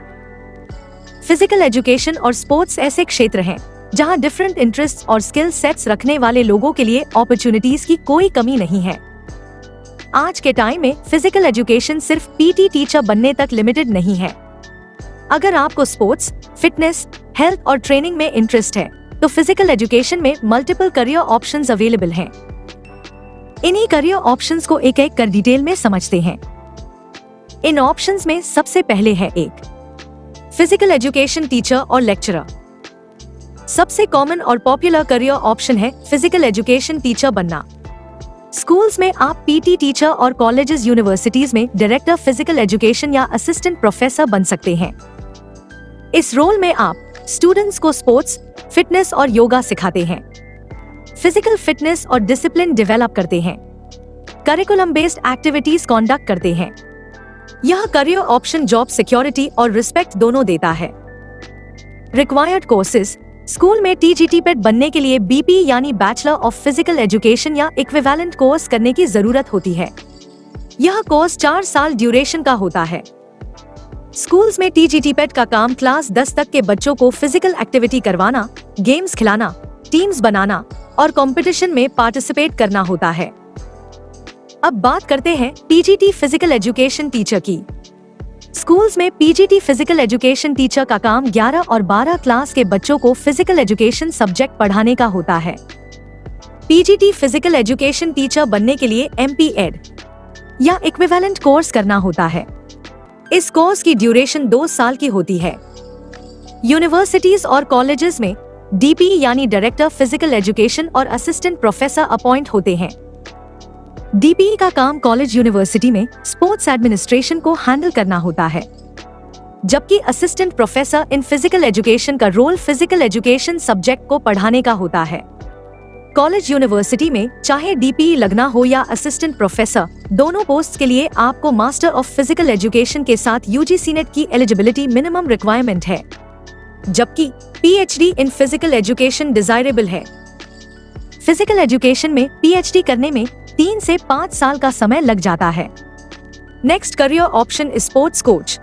फिजिकल एजुकेशन और स्पोर्ट्स ऐसे क्षेत्र हैं जहां डिफरेंट इंटरेस्ट और स्किल सेट्स रखने वाले लोगों के लिए अपॉर्चुनिटीज की कोई कमी नहीं है। आज के टाइम में फिजिकल एजुकेशन सिर्फ PT टीचर बनने तक लिमिटेड नहीं है। अगर आपको स्पोर्ट्स, फिटनेस, हेल्थ और ट्रेनिंग में इंटरेस्ट है तो फिजिकल एजुकेशन में मल्टीपल करियर ऑप्शंस अवेलेबल हैं। इन्हीं करियर ऑप्शंस को एक एक कर डिटेल में समझते हैं। इन ऑप्शंस में सबसे पहले है एक फिजिकल एजुकेशन टीचर और लेक्चरर। सबसे कॉमन और पॉपुलर करियर ऑप्शन है फिजिकल एजुकेशन टीचर बनना। स्कूल्स में आप PT टीचर और कॉलेजेस, यूनिवर्सिटीज में डायरेक्टर फिजिकल एजुकेशन या असिस्टेंट प्रोफेसर बन सकते हैं। इस रोल में आप स्टूडेंट्स को स्पोर्ट्स, फिटनेस और योगा सिखाते हैं, फिजिकल फिटनेस और डिसिप्लिन डेवलप करते हैं, करिकुलम बेस्ड एक्टिविटीज कंडक्ट करते हैं। यह करियर ऑप्शन जॉब सिक्योरिटी और रिस्पेक्ट दोनों देता है। Required courses. स्कूल में TGT-PET बनने के लिए BP यानी बैचलर ऑफ फिजिकल एजुकेशन या इक्विवेलेंट कोर्स करने की जरूरत होती है। यह कोर्स 4 साल ड्यूरेशन का होता है। स्कूल्स में TGT-PET का काम क्लास 10 तक के बच्चों को फिजिकल एक्टिविटी करवाना, गेम्स खिलाना, टीम्स बनाना और कंपटीशन में पार्टिसिपेट करना होता है। अब बात करते हैं PGT फिजिकल एजुकेशन टीचर की। स्कूल्स में PGT फिजिकल एजुकेशन टीचर का काम 11 और 12 क्लास के बच्चों को फिजिकल एजुकेशन सब्जेक्ट पढ़ाने का होता है। PGT फिजिकल एजुकेशन टीचर बनने के लिए MP-ED या इक्विवेलेंट कोर्स करना होता है। इस कोर्स की ड्यूरेशन 2 साल की होती है। यूनिवर्सिटीज और कॉलेजेस में DP यानी डायरेक्टर फिजिकल एजुकेशन और असिस्टेंट प्रोफेसर अपॉइंट होते हैं। DP का काम कॉलेज, यूनिवर्सिटी में स्पोर्ट्स एडमिनिस्ट्रेशन को हैंडल करना होता है, जबकि assistant professor in physical education का रोल फिजिकल एजुकेशन सब्जेक्ट को पढ़ाने का होता है। कॉलेज यूनिवर्सिटी में चाहे डीपी लगना हो या असिस्टेंट प्रोफेसर, दोनों पोस्ट के लिए आपको मास्टर ऑफ फिजिकल एजुकेशन के साथ यूजीसी नेट की एलिजिबिलिटी मिनिमम रिक्वायरमेंट है, जबकि PhD in physical education desirable है। फिजिकल एजुकेशन में पीएचडी करने में 3 से 5 साल का समय लग जाता है। Next career option sports coach.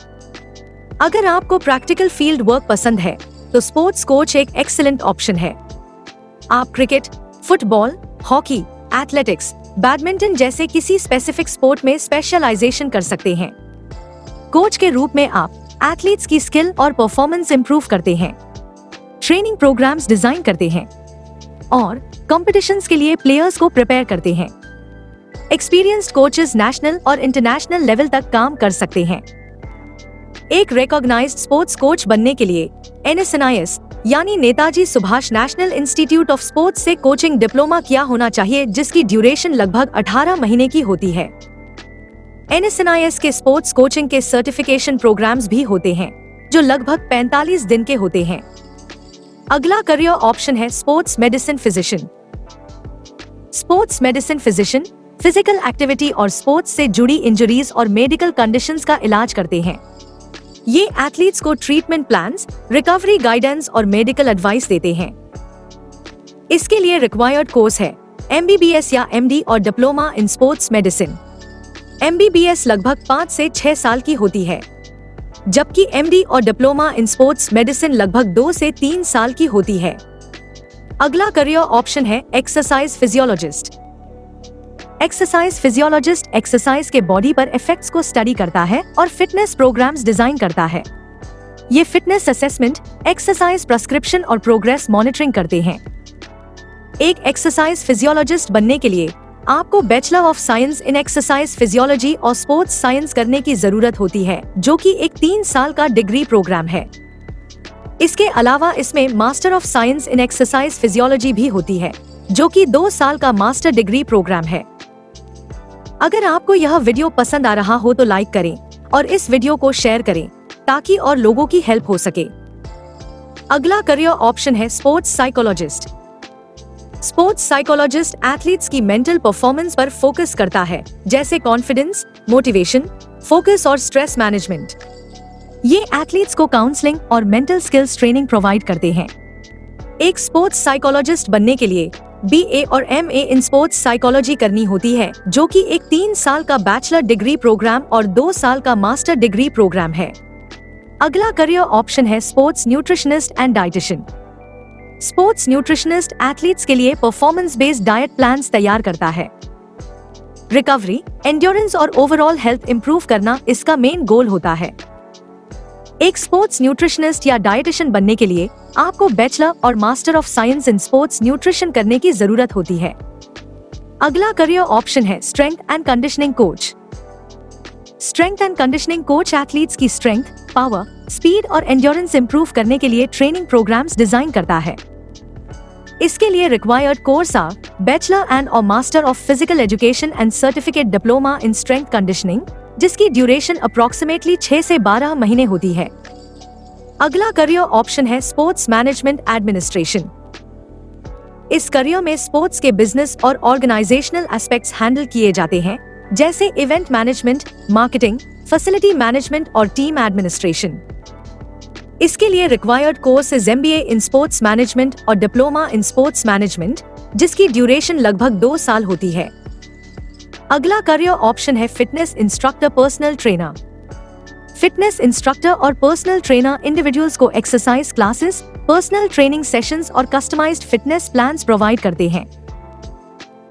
अगर आपको प्रैक्टिकल फील्ड वर्क पसंद है तो स्पोर्ट्स कोच एक एक्सीलेंट ऑप्शन है। आप cricket, football, hockey, athletics, badminton जैसे किसी स्पेसिफिक स्पोर्ट में स्पेशलाइजेशन कर सकते हैं। कोच के रूप में आप एथलीट्स की स्किल और परफॉर्मेंस इंप्रूव करते हैं, ट्रेनिंग प्रोग्राम्स डिजाइन करते हैं और कॉम्पिटिशन्स के लिए प्लेयर्स को प्रिपेयर करते हैं। एक्सपीरियंस्ड कोचेस नेशनल और इंटरनेशनल लेवल तक काम कर सकते हैं। एक रिकॉग्नाइज्ड स्पोर्ट्स कोच बनने के लिए NSNIS यानी Netaji Subhash national institute of sports से कोचिंग डिप्लोमा किया होना चाहिए, जिसकी ड्यूरेशन लगभग 18 महीने की होती है। NSNIS के स्पोर्ट्स कोचिंग के सर्टिफिकेशन प्रोग्राम्स भी होते हैं जो लगभग 45 दिन के होते हैं। अगला करियर ऑप्शन है sports medicine physician. Sports medicine physician physical activity और स्पोर्ट्स से जुड़ी इंजरीज और मेडिकल कंडीशंस का इलाज करते हैं। ये एथलीट्स को ट्रीटमेंट प्लान्स, रिकवरी गाइडेंस और मेडिकल एडवाइस देते हैं। इसके लिए रिक्वायर्ड कोर्स है MBBS या MD और diploma in sports medicine. MBBS लगभग 5 से 6 साल की होती है, जबकि MD और डिप्लोमा इन स्पोर्ट्स मेडिसिन लगभग 2 से 3 साल की होती है। अगला करियर ऑप्शन है exercise physiologist. Exercise physiologist exercise के बॉडी पर इफेक्ट्स को स्टडी करता है और फिटनेस प्रोग्राम्स डिजाइन करता है। ये फिटनेस असेसमेंट, एक्सरसाइज प्रिस्क्रिप्शन और प्रोग्रेस मॉनिटरिंग करते हैं। एक एक्सरसाइज फिजियोलॉजिस्ट बनने के लिए आपको bachelor of science in exercise physiology और स्पोर्ट्स साइंस करने की जरूरत होती है, जो कि एक 3 साल का डिग्री प्रोग्राम है। इसके अलावा इसमें master of science in exercise physiology भी होती है, जो कि 2 साल का मास्टर डिग्री प्रोग्राम है। अगर आपको यह वीडियो पसंद आ रहा हो तो लाइक करें और इस वीडियो को शेयर करें ताकि और लोगों की हेल्प हो सके। अगला करियर ऑप्शन है sports psychologist. Sports psychologist athletes की मेंटल परफॉर्मेंस पर फोकस करता है, जैसे कॉन्फिडेंस, मोटिवेशन, फोकस और स्ट्रेस मैनेजमेंट। ये एथलीट्स को काउंसलिंग और मेंटल स्किल्स ट्रेनिंग प्रोवाइड करते हैं। एक स्पोर्ट्स साइकोलॉजिस्ट बनने के लिए BA और MA इन स्पोर्ट्स साइकोलॉजी करनी होती है, जो कि एक 3 साल का बैचलर डिग्री प्रोग्राम और 2 साल का मास्टर डिग्री प्रोग्राम है। अगला करियर ऑप्शन है sports nutritionist and dietitian. Sports nutritionist athletes के लिए परफॉर्मेंस बेस्ड डाइट प्लान्स तैयार करता है। रिकवरी, एंड्योरेंस और ओवरऑल हेल्थ इंप्रूव करना इसका मेन गोल होता है। एक स्पोर्ट्स न्यूट्रिशनिस्ट या डाइटिशियन बनने के लिए आपको बैचलर और master of science in sports nutrition करने की जरूरत होती है। अगला करियर ऑप्शन है strength and conditioning coach. Strength and conditioning coach athletes की स्ट्रेंथ, पावर, स्पीड और एंड्योरेंस इंप्रूव करने के लिए ट्रेनिंग प्रोग्राम्स डिजाइन करता है। इसके लिए required course are bachelor and और master of physical education and certificate diploma in strength conditioning, जिसकी ड्यूरेशन अप्रोक्सीमेटली 6 से 12 महीने होती है। अगला करियर ऑप्शन है स्पोर्ट्स मैनेजमेंट एडमिनिस्ट्रेशन। इस करियर में स्पोर्ट्स के बिजनेस और ऑर्गेनाइजेशनल एस्पेक्ट्स हैंडल किए जाते हैं, जैसे event management, marketing, facility management और टीम एडमिनिस्ट्रेशन। इसके लिए required course is MBA in sports management और डिप्लोमा इन स्पोर्ट्स मैनेजमेंट, जिसकी ड्यूरेशन लगभग 2 साल होती है। अगला करियर ऑप्शन है fitness instructor personal trainer. Fitness instructor और पर्सनल ट्रेनर इंडिविजुअल्स को exercise classes, personal training sessions और कस्टमाइज्ड फिटनेस प्लान्स प्रोवाइड करते हैं।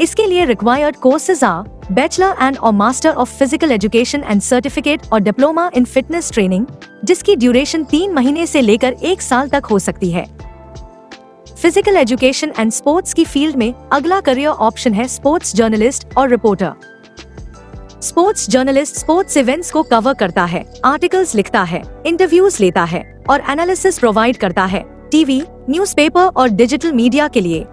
इसके लिए required courses are bachelor and और master of physical education and certificate और डिप्लोमा इन फिटनेस ट्रेनिंग, जिसकी ड्यूरेशन 3 महीने से लेकर 1 साल तक हो सकती है। फिजिकल एजुकेशन एंड स्पोर्ट्स की फील्ड में अगला करियर ऑप्शन है स्पोर्ट्स जर्नलिस्ट और reporter. Sports journalist sports events को कवर करता है, आर्टिकल्स लिखता है, इंटरव्यूज लेता है और एनालिसिस प्रोवाइड करता है टीवी, न्यूज़पेपर और डिजिटल मीडिया के लिए।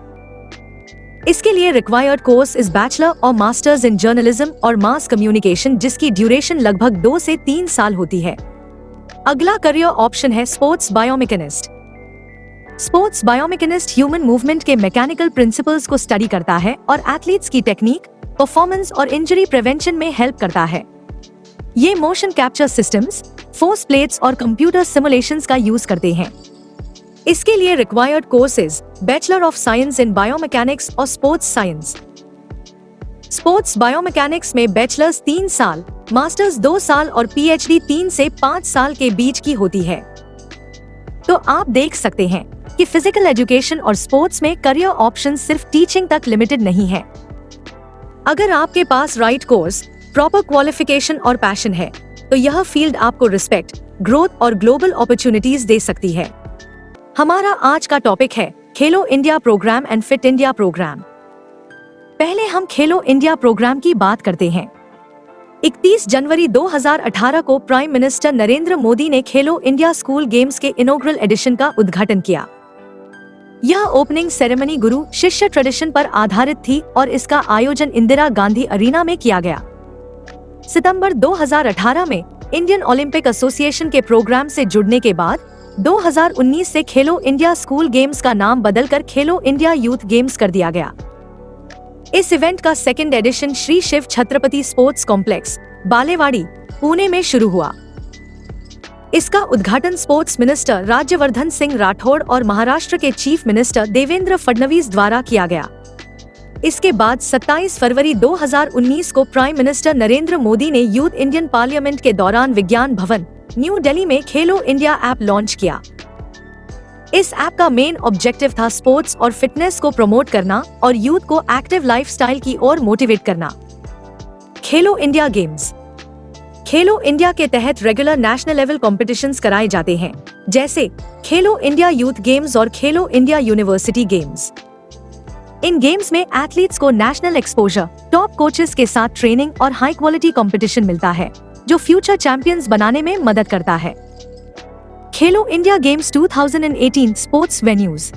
इसके लिए रिक्वायर्ड कोर्स इज बैचलर और मास्टर्स इन जर्नलिज्म और मास कम्युनिकेशन, जिसकी ड्यूरेशन लगभग 2 से 3 साल होती है। अगला करियर ऑप्शन है स्पोर्ट्स बायोमेकेनिस्ट। स्पोर्ट्स बायोमेकेनिस्ट ह्यूमन मूवमेंट के मैकेनिकल प्रिंसिपल्स को स्टडी करता है और एथलीट्स की टेक्निक, परफॉर्मेंस और इंजरी प्रिवेंशन में हेल्प करता है। ये motion capture systems, force plates और कंप्यूटर सिमुलेशंस का यूज करते हैं। इसके लिए required courses bachelor of science in biomechanics और स्पोर्ट्स साइंस। स्पोर्ट्स बायोमैकेनिक्स में बैचलर्स 3 साल, मास्टर्स 2 साल और पीएचडी 3 से 5 साल के बीच की होती है। तो आप देख सकते हैं कि फिजिकल एजुकेशन और स्पोर्ट्स में करियर ऑप्शन सिर्फ टीचिंग तक लिमिटेड नहीं है। अगर आपके पास राइट कोर्स, प्रॉपर क्वालिफिकेशन और पैशन है तो यह फील्ड आपको रिस्पेक्ट, ग्रोथ और ग्लोबल अपॉर्चुनिटीज दे सकती है। हमारा आज का टॉपिक है Khelo India program and fit India program. पहले हम खेलो इंडिया प्रोग्राम की बात करते हैं। 31 जनवरी 2018 को प्राइम मिनिस्टर नरेंद्र मोदी ने खेलो इंडिया स्कूल गेम्स के इनॉग्रल एडिशन का उद्घाटन किया। यह ओपनिंग सेरेमनी गुरु शिष्य ट्रेडिशन पर आधारित थी और इसका आयोजन इंदिरा गांधी अरीना में किया गया। सितंबर 2018 में इंडियन ओलंपिक एसोसिएशन के प्रोग्राम से जुड़ने के बाद 2019 से खेलो इंडिया स्कूल गेम्स का नाम बदलकर खेलो इंडिया यूथ गेम्स कर दिया गया। इस इवेंट का second edition Shri Shiv Chhatrapati sports complex, Balewadi, Pune में शुरू हुआ। इसका उद्घाटन स्पोर्ट्स मिनिस्टर राज्यवर्धन सिंह राठौड़ और महाराष्ट्र के चीफ मिनिस्टर देवेंद्र फडणवीस द्वारा किया गया। इसके बाद 27 फरवरी 2019 को प्राइम मिनिस्टर नरेंद्र मोदी ने यूथ इंडियन पार्लियामेंट के दौरान विज्ञान भवन, न्यू दिल्ली में खेलो इंडिया ऐप लॉन्च किया। इस ऐप का मेन ऑब्जेक्टिव था स्पोर्ट्स और फिटनेस को प्रमोट करना और यूथ को एक्टिव लाइफस्टाइल की ओर मोटिवेट करना। खेलो इंडिया गेम्स। खेलो इंडिया के तहत रेगुलर नेशनल लेवल कॉम्पिटिशन्स कराए जाते हैं, जैसे खेलो इंडिया यूथ गेम्स और खेलो इंडिया यूनिवर्सिटी गेम्स। इन गेम्स में एथलीट्स को नेशनल एक्सपोजर, टॉप कोचेस के साथ ट्रेनिंग और हाई क्वालिटी कंपटीशन मिलता है, जो फ्यूचर चैंपियंस बनाने में मदद करता है। Khelo India games 2018 sports venues.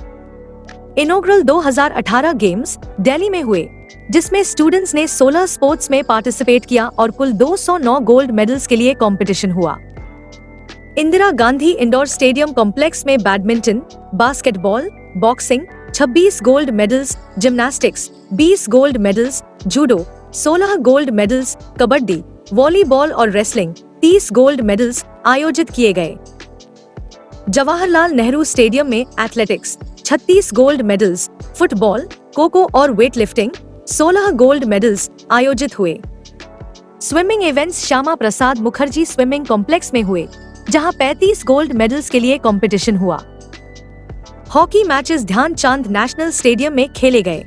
Inaugural 2018 games Delhi में हुए, जिसमें स्टूडेंट्स ने 16 स्पोर्ट्स में पार्टिसिपेट किया और कुल 209 गोल्ड मेडल्स के लिए कंपटीशन हुआ। Indira Gandhi indoor stadium complex में badminton, basketball, boxing 26 gold medals, gymnastics 20 gold medals, judo 16 gold medals, kabaddi, volleyball और रेसलिंग 30 गोल्ड मेडल्स आयोजित किए गए। जवाहरलाल नेहरू स्टेडियम में athletics 36 gold medals, football, kho kho और वेटलिफ्टिंग 16 गोल्ड मेडल्स आयोजित हुए। Swimming events Shyama Prasad Mukherjee swimming complex में हुए, जहां 35 गोल्ड मेडल्स के लिए कंपटीशन हुआ। Hockey matches Dhyan Chand national stadium में खेले गए।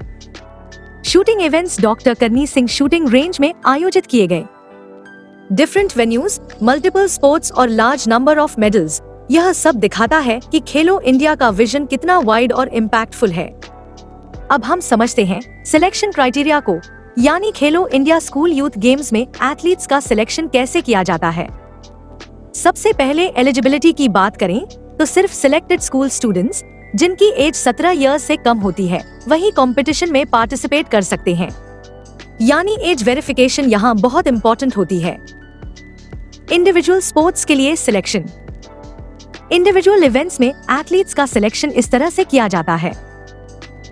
शूटिंग इवेंट्स डॉक्टर करनी सिंह शूटिंग रेंज में आयोजित किए गए। डिफरेंट वेन्यूज, मल्टीपल स्पोर्ट्स और लार्ज नंबर ऑफ मेडल्स, यह सब दिखाता है कि खेलो इंडिया का विजन कितना वाइड और इम्पैक्टफुल है। अब हम समझते हैं सिलेक्शन क्राइटेरिया को, यानी खेलो इंडिया स्कूल यूथ गेम्स में एथलीट्स का सिलेक्शन कैसे किया जाता है। सबसे पहले एलिजिबिलिटी की बात करें तो सिर्फ सिलेक्टेड स्कूल स्टूडेंट्स जिनकी एज 17 ईयर्स से कम होती है वही कंपटीशन में पार्टिसिपेट कर सकते हैं, यानी एज वेरिफिकेशन यहाँ बहुत इम्पोर्टेंट होती है। इंडिविजुअल स्पोर्ट्स के लिए सिलेक्शन। इंडिविजुअल इवेंट्स में एथलीट्स का सिलेक्शन इस तरह से किया जाता है।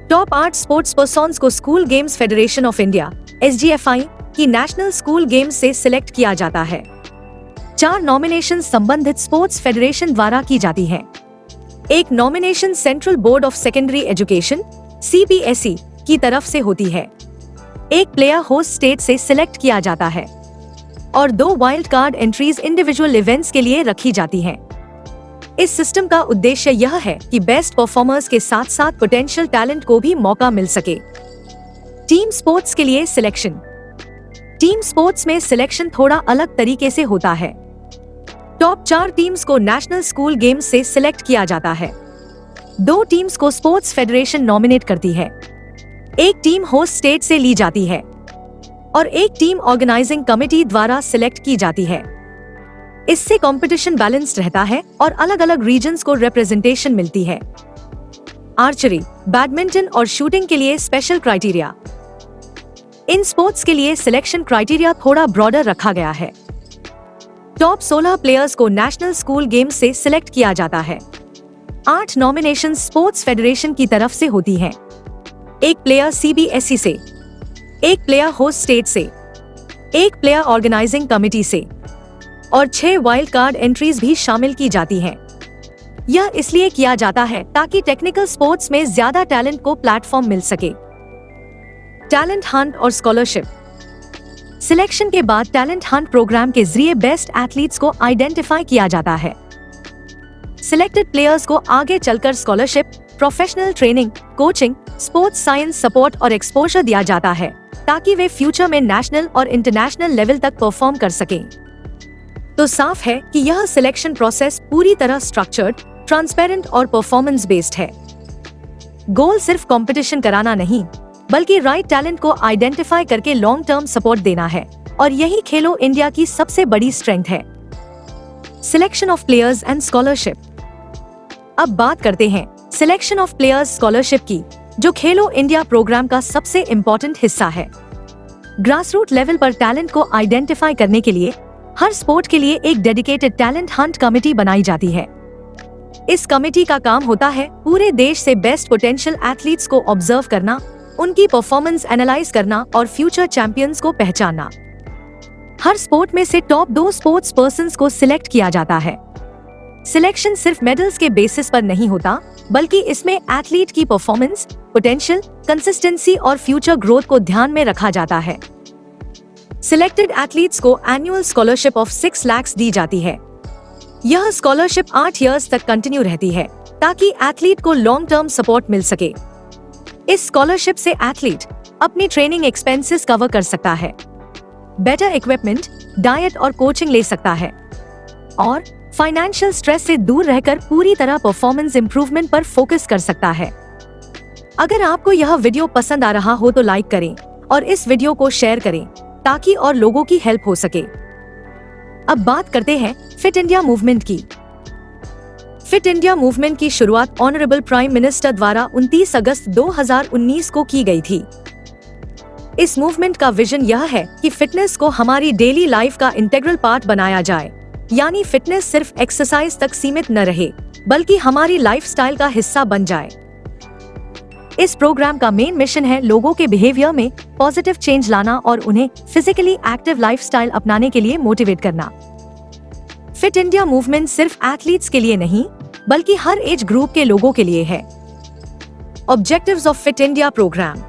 टॉप 8 स्पोर्ट्स पर्सन्स को school games federation of India (SGFI) की नेशनल स्कूल गेम्स से सिलेक्ट किया जाता है। 4 नॉमिनेशन संबंधित स्पोर्ट्स फेडरेशन द्वारा की जाती है। एक nomination central board of secondary education (CBSE) की तरफ से होती है। एक प्लेयर होस्ट स्टेट से सिलेक्ट किया जाता है और 2 wild card entries individual events के लिए रखी जाती हैं। इस सिस्टम का उद्देश्य यह है कि बेस्ट परफॉर्मर्स के साथ साथ पोटेंशियल टैलेंट को भी मौका मिल सके। टीम स्पोर्ट्स के लिए सिलेक्शन। टीम स्पोर्ट्स में सिलेक्शन थोड़ा अलग तरीके से होता है। टॉप 4 टीम्स को नेशनल स्कूल गेम्स से सिलेक्ट किया जाता है। 2 टीम्स को स्पोर्ट्स फेडरेशन नॉमिनेट करती है। एक टीम होस्ट स्टेट से ली जाती है और एक टीम ऑर्गेनाइजिंग कमेटी द्वारा सिलेक्ट की जाती है। इससे कंपटीशन बैलेंस्ड रहता है और अलग अलग रीजन्स को रिप्रेजेंटेशन मिलती है। आर्चरी, बैडमिंटन और शूटिंग के लिए स्पेशल क्राइटेरिया। इन स्पोर्ट्स के लिए सिलेक्शन क्राइटेरिया थोड़ा ब्रॉडर रखा गया है। टॉप 16 प्लेयर्स को नेशनल स्कूल गेम्स से सिलेक्ट किया जाता है। 8 नॉमिनेशन स्पोर्ट्स फेडरेशन की तरफ से होती हैं। एक प्लेयर CBSE से, एक प्लेयर होस्ट स्टेट से, एक प्लेयर ऑर्गेनाइजिंग कमेटी से और 6 वाइल्ड कार्ड एंट्रीज भी शामिल की जाती हैं। यह इसलिए किया जाता है ताकि टेक्निकल स्पोर्ट्स में ज्यादा टैलेंट को प्लेटफॉर्म मिल सके। टैलेंट हंट और स्कॉलरशिप। सिलेक्शन के बाद टैलेंट हंट प्रोग्राम के जरिए बेस्ट एथलीट्स को आइडेंटिफाई किया जाता है। सिलेक्टेड प्लेयर्स को आगे चलकर scholarship, professional training, coaching, sports science support और एक्सपोजर दिया जाता है ताकि वे फ्यूचर में नेशनल और इंटरनेशनल लेवल तक परफॉर्म कर सकें। तो साफ है कि यह सिलेक्शन प्रोसेस पूरी तरह स्ट्रक्चर्ड, ट्रांसपेरेंट और परफॉर्मेंस बेस्ड है। गोल सिर्फ कंपटीशन कराना नहीं, बल्कि राइट टैलेंट को आइडेंटिफाई करके लॉन्ग टर्म सपोर्ट देना है और यही खेलो इंडिया की सबसे बड़ी स्ट्रेंथ है। Selection of players and scholarship. अब बात करते हैं सिलेक्शन ऑफ प्लेयर्स स्कॉलरशिप की, जो खेलो इंडिया प्रोग्राम का सबसे इम्पोर्टेंट हिस्सा है। ग्रासरूट लेवल पर टैलेंट को आइडेंटिफाई करने के लिए हर स्पोर्ट के लिए एक डेडिकेटेड टैलेंट हंट कमेटी बनाई जाती है। इस कमेटी का काम होता है पूरे देश से बेस्ट पोटेंशियल एथलीट्स को ऑब्जर्व करना, उनकी परफॉर्मेंस एनालाइज करना और फ्यूचर चैंपियंस को पहचानना। हर स्पोर्ट में से टॉप 2 स्पोर्ट्स पर्संस को सिलेक्ट किया जाता है। सिलेक्शन सिर्फ मेडल्स के बेसिस पर नहीं होता, बल्कि इसमें एथलीट की परफॉर्मेंस, पोटेंशियल, कंसिस्टेंसी और फ्यूचर ग्रोथ को ध्यान में रखा जाता है। सिलेक्टेड एथलीट्स को एनुअल स्कॉलरशिप ऑफ 6 लाख दी जाती है। यह स्कॉलरशिप 8 इयर्स तक कंटिन्यू रहती है ताकि एथलीट को लॉन्ग टर्म सपोर्ट मिल सके। इस स्कॉलरशिप से एथलीट अपनी ट्रेनिंग एक्सपेंसेस कवर कर सकता है, बेटर इक्विपमेंट, डाइट और कोचिंग ले सकता है और फाइनेंशियल स्ट्रेस से दूर रहकर पूरी तरह परफॉर्मेंस इंप्रूवमेंट पर फोकस कर सकता है। अगर आपको यह वीडियो पसंद आ रहा हो तो लाइक करें और इस वीडियो को शेयर करें ताकि और लोगों की हेल्प हो सके। अब बात करते हैं फिट इंडिया मूवमेंट की। फिट इंडिया मूवमेंट की शुरुआत ऑनरेबल प्राइम मिनिस्टर द्वारा 29 अगस्त 2019 को की गई थी। इस मूवमेंट का विजन यह है कि फिटनेस को हमारी डेली लाइफ का इंटीग्रल पार्ट बनाया जाए, यानी फिटनेस सिर्फ एक्सरसाइज तक सीमित न रहे, बल्कि हमारी लाइफस्टाइल का हिस्सा बन जाए। इस प्रोग्राम का मेन मिशन है लोगों के बिहेवियर में पॉजिटिव चेंज लाना और उन्हें फिजिकली एक्टिव लाइफस्टाइल अपनाने के लिए मोटिवेट करना। फिट इंडिया मूवमेंट सिर्फ एथलीट्स के लिए नहीं, बल्कि हर एज ग्रुप के लोगों के लिए है। Objectives of fit India program.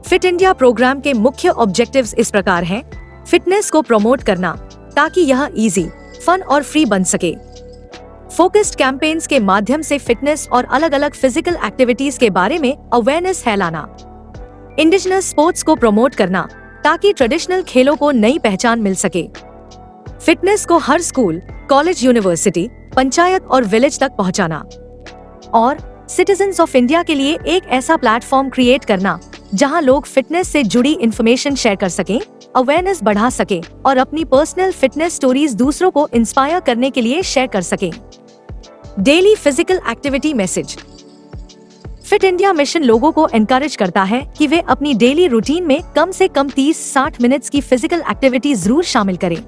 Fit India program के मुख्य ऑब्जेक्टिव्स इस प्रकार हैं: फिटनेस को प्रमोट करना ताकि यह इजी, फन और फ्री बन सके। फोकस्ड कैंपेन्स के माध्यम से फिटनेस और अलग अलग फिजिकल एक्टिविटीज के बारे में अवेयरनेस फैलाना। इंडिजिनस स्पोर्ट्स को प्रमोट करना ताकि ट्रेडिशनल खेलों को नई पहचान मिल सके। फिटनेस को हर स्कूल, कॉलेज, यूनिवर्सिटी, पंचायत और विलेज तक पहुंचाना। और सिटीजन्स ऑफ इंडिया के लिए एक ऐसा प्लेटफॉर्म क्रिएट करना जहां लोग फिटनेस से जुड़ी इंफॉर्मेशन शेयर कर सकें, अवेयरनेस बढ़ा सकें और अपनी पर्सनल फिटनेस स्टोरीज दूसरों को इंस्पायर करने के लिए शेयर कर सकें। Daily physical activity message. Fit India mission लोगों को एनकरेज करता है कि वे अपनी डेली रूटीन में कम से कम 30-60 मिनट्स की फिजिकल एक्टिविटी जरूर शामिल करें।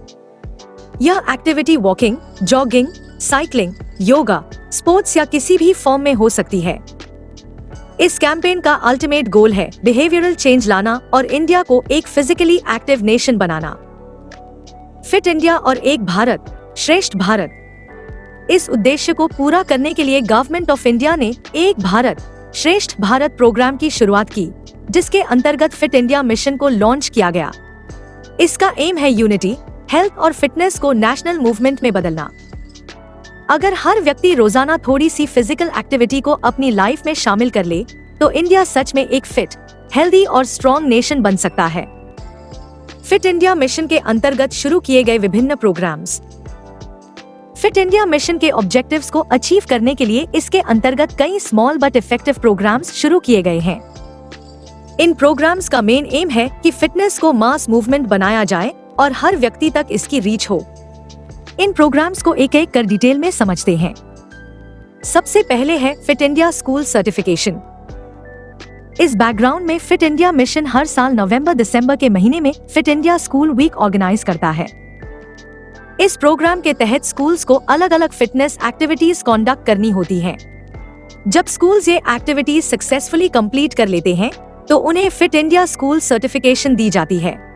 यह activity walking, jogging, cycling, yoga, sports या किसी भी फॉर्म में हो सकती है। इस कैंपेन का अल्टीमेट गोल है बिहेवियरल चेंज लाना और इंडिया को एक फिजिकली एक्टिव नेशन बनाना। फिट इंडिया और एक भारत श्रेष्ठ भारत, इस उद्देश्य को पूरा करने के लिए गवर्नमेंट ऑफ इंडिया ने एक भारत श्रेष्ठ भारत प्रोग्राम की शुरुआत की, जिसके अंतर्गत फिट इंडिया मिशन को लॉन्च किया गया। इसका एम है यूनिटी, हेल्थ और फिटनेस को नेशनल मूवमेंट में बदलना। अगर हर व्यक्ति रोजाना थोड़ी सी फिजिकल एक्टिविटी को अपनी लाइफ में शामिल कर ले, तो इंडिया सच में एक फिट, हेल्दी और स्ट्रॉन्ग नेशन बन सकता है। फिट इंडिया मिशन के अंतर्गत शुरू किए गए विभिन्न प्रोग्राम्स। फिट इंडिया मिशन के ऑब्जेक्टिव्स को अचीव करने के लिए इसके अंतर्गत कई स्मॉल बट इफेक्टिव प्रोग्राम्स शुरू किए गए हैं। इन प्रोग्राम्स का मेन एम है कि फिटनेस को मास मूवमेंट बनाया जाए और हर व्यक्ति तक इसकी रीच हो। इन प्रोग्राम्स को एक एक कर डिटेल में समझते हैं। सबसे पहले है फिट इंडिया स्कूल सर्टिफिकेशन। इस बैकग्राउंड में फिट इंडिया मिशन हर साल नवंबर-दिसंबर के महीने में fit India school week organise करता है। इस प्रोग्राम के तहत स्कूल्स को अलग अलग फिटनेस एक्टिविटीज कंडक्ट करनी होती हैं। जब स्कूल्स ये एक्टिविटीज सक्सेसफुली कंप्लीट कर लेते हैं तो उन्हें फिट इंडिया स्कूल सर्टिफिकेशन दी जाती है।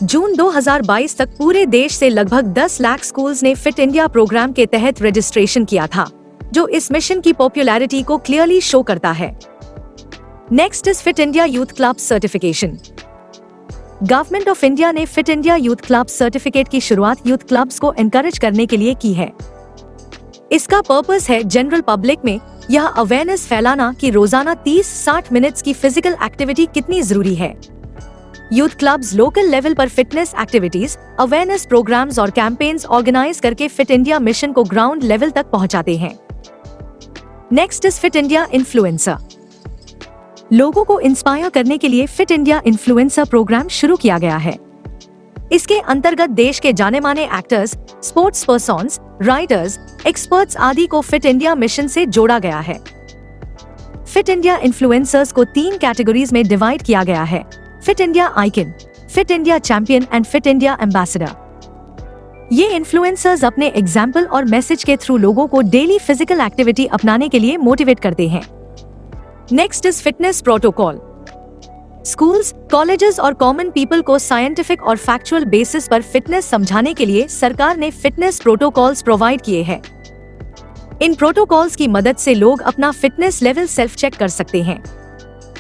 जून 2022 तक पूरे देश से लगभग 10 लाख स्कूल्स ने फिट इंडिया प्रोग्राम के तहत रजिस्ट्रेशन किया था, जो इस मिशन की पॉपुलैरिटी को क्लियरली शो करता है। Next is fit India youth club certification. Government of India ने fit India youth club certificate की शुरुआत यूथ क्लब्स को एनकरेज करने के लिए की है। इसका पर्पस है जनरल पब्लिक में यह अवेयरनेस फैलाना कि रोजाना 30-60 मिनट्स की फिजिकल एक्टिविटी कितनी जरूरी है। यूथ क्लब्स लोकल लेवल पर फिटनेस एक्टिविटीज, अवेयरनेस प्रोग्राम्स और कैंपेन्स ऑर्गेनाइज करके फिट इंडिया मिशन को ग्राउंड लेवल तक पहुंचाते हैं। Next is fit India influencer. लोगों को इंस्पायर करने के लिए फिट इंडिया इन्फ्लुएंसर प्रोग्राम शुरू किया गया है। इसके अंतर्गत देश के जाने माने actors, sports persons, writers, experts आदि को फिट इंडिया मिशन से जोड़ा गया है। फिट इंडिया इन्फ्लुएंसर्स को 3 कैटेगरीज में डिवाइड किया गया है: fit India icon, fit India champion and fit India ambassador. ये इन्फ्लुएंसर्स अपने एग्जाम्पल और मैसेज के थ्रू लोगों को डेली फिजिकल एक्टिविटी अपनाने के लिए मोटिवेट करते हैं। Next is fitness protocol. Schools, colleges और कॉमन पीपल को साइंटिफिक और फैक्चुअल बेसिस पर फिटनेस समझाने के लिए सरकार ने फिटनेस प्रोटोकॉल्स प्रोवाइड किए हैं। इन प्रोटोकॉल्स की मदद से लोग अपना फिटनेस लेवल सेल्फ चेक कर सकते हैं।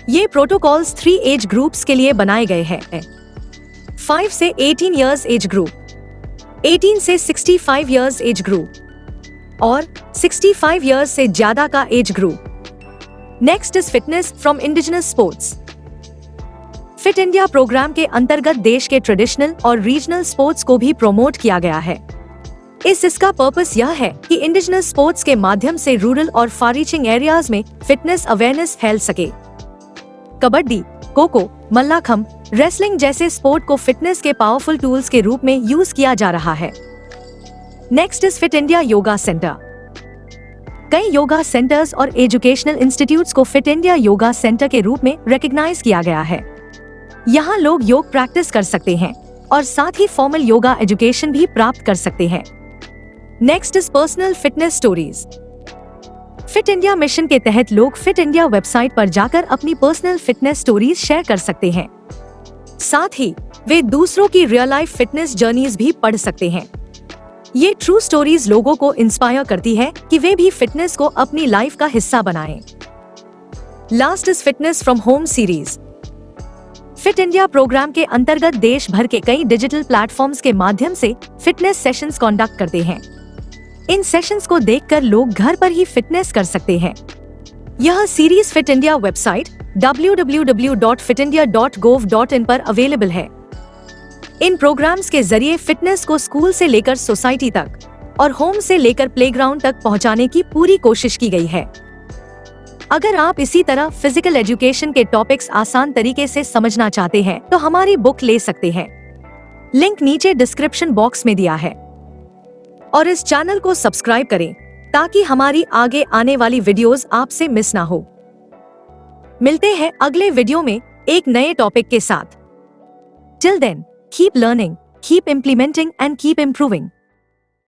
ये प्रोटोकॉल्स 3 एज ग्रुप्स के लिए बनाए गए हैं: 5 से 18 इयर्स एज ग्रुप, 18 से 65 इयर्स एज ग्रुप और 65 इयर्स से ज्यादा का age group. Next is fitness from indigenous sports. Fit India program के अंतर्गत देश के ट्रेडिशनल और रीजनल स्पोर्ट्स को भी प्रमोट किया गया है। इसका पर्पस यह है कि इंडिजिनस स्पोर्ट्स के माध्यम से रूरल और फार रीचिंग एरियाज में फिटनेस अवेयरनेस फैल सके। कबड्डी, खो-खो, मल्लाखम्ब, रेसलिंग जैसे स्पोर्ट को फिटनेस के पावरफुल टूल्स के रूप में यूज किया जा रहा है। Next is fit India yoga centre. कई योगा सेंटर्स और एजुकेशनल इंस्टीट्यूट्स को फिट इंडिया योगा सेंटर के रूप में रिकॉग्नाइज किया गया है। यहाँ लोग योग प्रैक्टिस कर सकते हैं और साथ ही फॉर्मल योगा एजुकेशन भी प्राप्त कर सकते हैं। Next is personal fitness stories. Fit India mission के तहत लोग फिट इंडिया वेबसाइट पर जाकर अपनी पर्सनल फिटनेस स्टोरीज शेयर कर सकते हैं। साथ ही वे दूसरों की रियल लाइफ फिटनेस जर्नीज भी पढ़ सकते हैं। ये ट्रू स्टोरीज लोगों को इंस्पायर करती है कि वे भी फिटनेस को अपनी लाइफ का हिस्सा बनाएं। Last is fitness from home series. Fit India program के अंतर्गत देश भर के कई डिजिटल प्लेटफॉर्म्स के माध्यम से फिटनेस सेशंस कंडक्ट करते हैं। इन सेशंस को देखकर लोग घर पर ही फिटनेस कर सकते हैं। यह series fit India website www.fitindia.gov.in पर अवेलेबल है। इन प्रोग्राम्स के जरिए फिटनेस को स्कूल से लेकर सोसाइटी तक और होम से लेकर प्लेग्राउंड तक पहुंचाने की पूरी कोशिश की गई है। अगर आप इसी तरह फिजिकल एजुकेशन के टॉपिक्स आसान तरीके से समझना चाहते हैं तो हमारी बुक ले सकते हैं। लिंक नीचे डिस्क्रिप्शन बॉक्स में दिया है। और इस चैनल को सब्सक्राइब करें ताकि हमारी आगे आने वाली वीडियोस आपसे मिस ना हो। मिलते हैं अगले वीडियो में एक नए टॉपिक के साथ। Till then, keep learning, keep implementing and keep improving.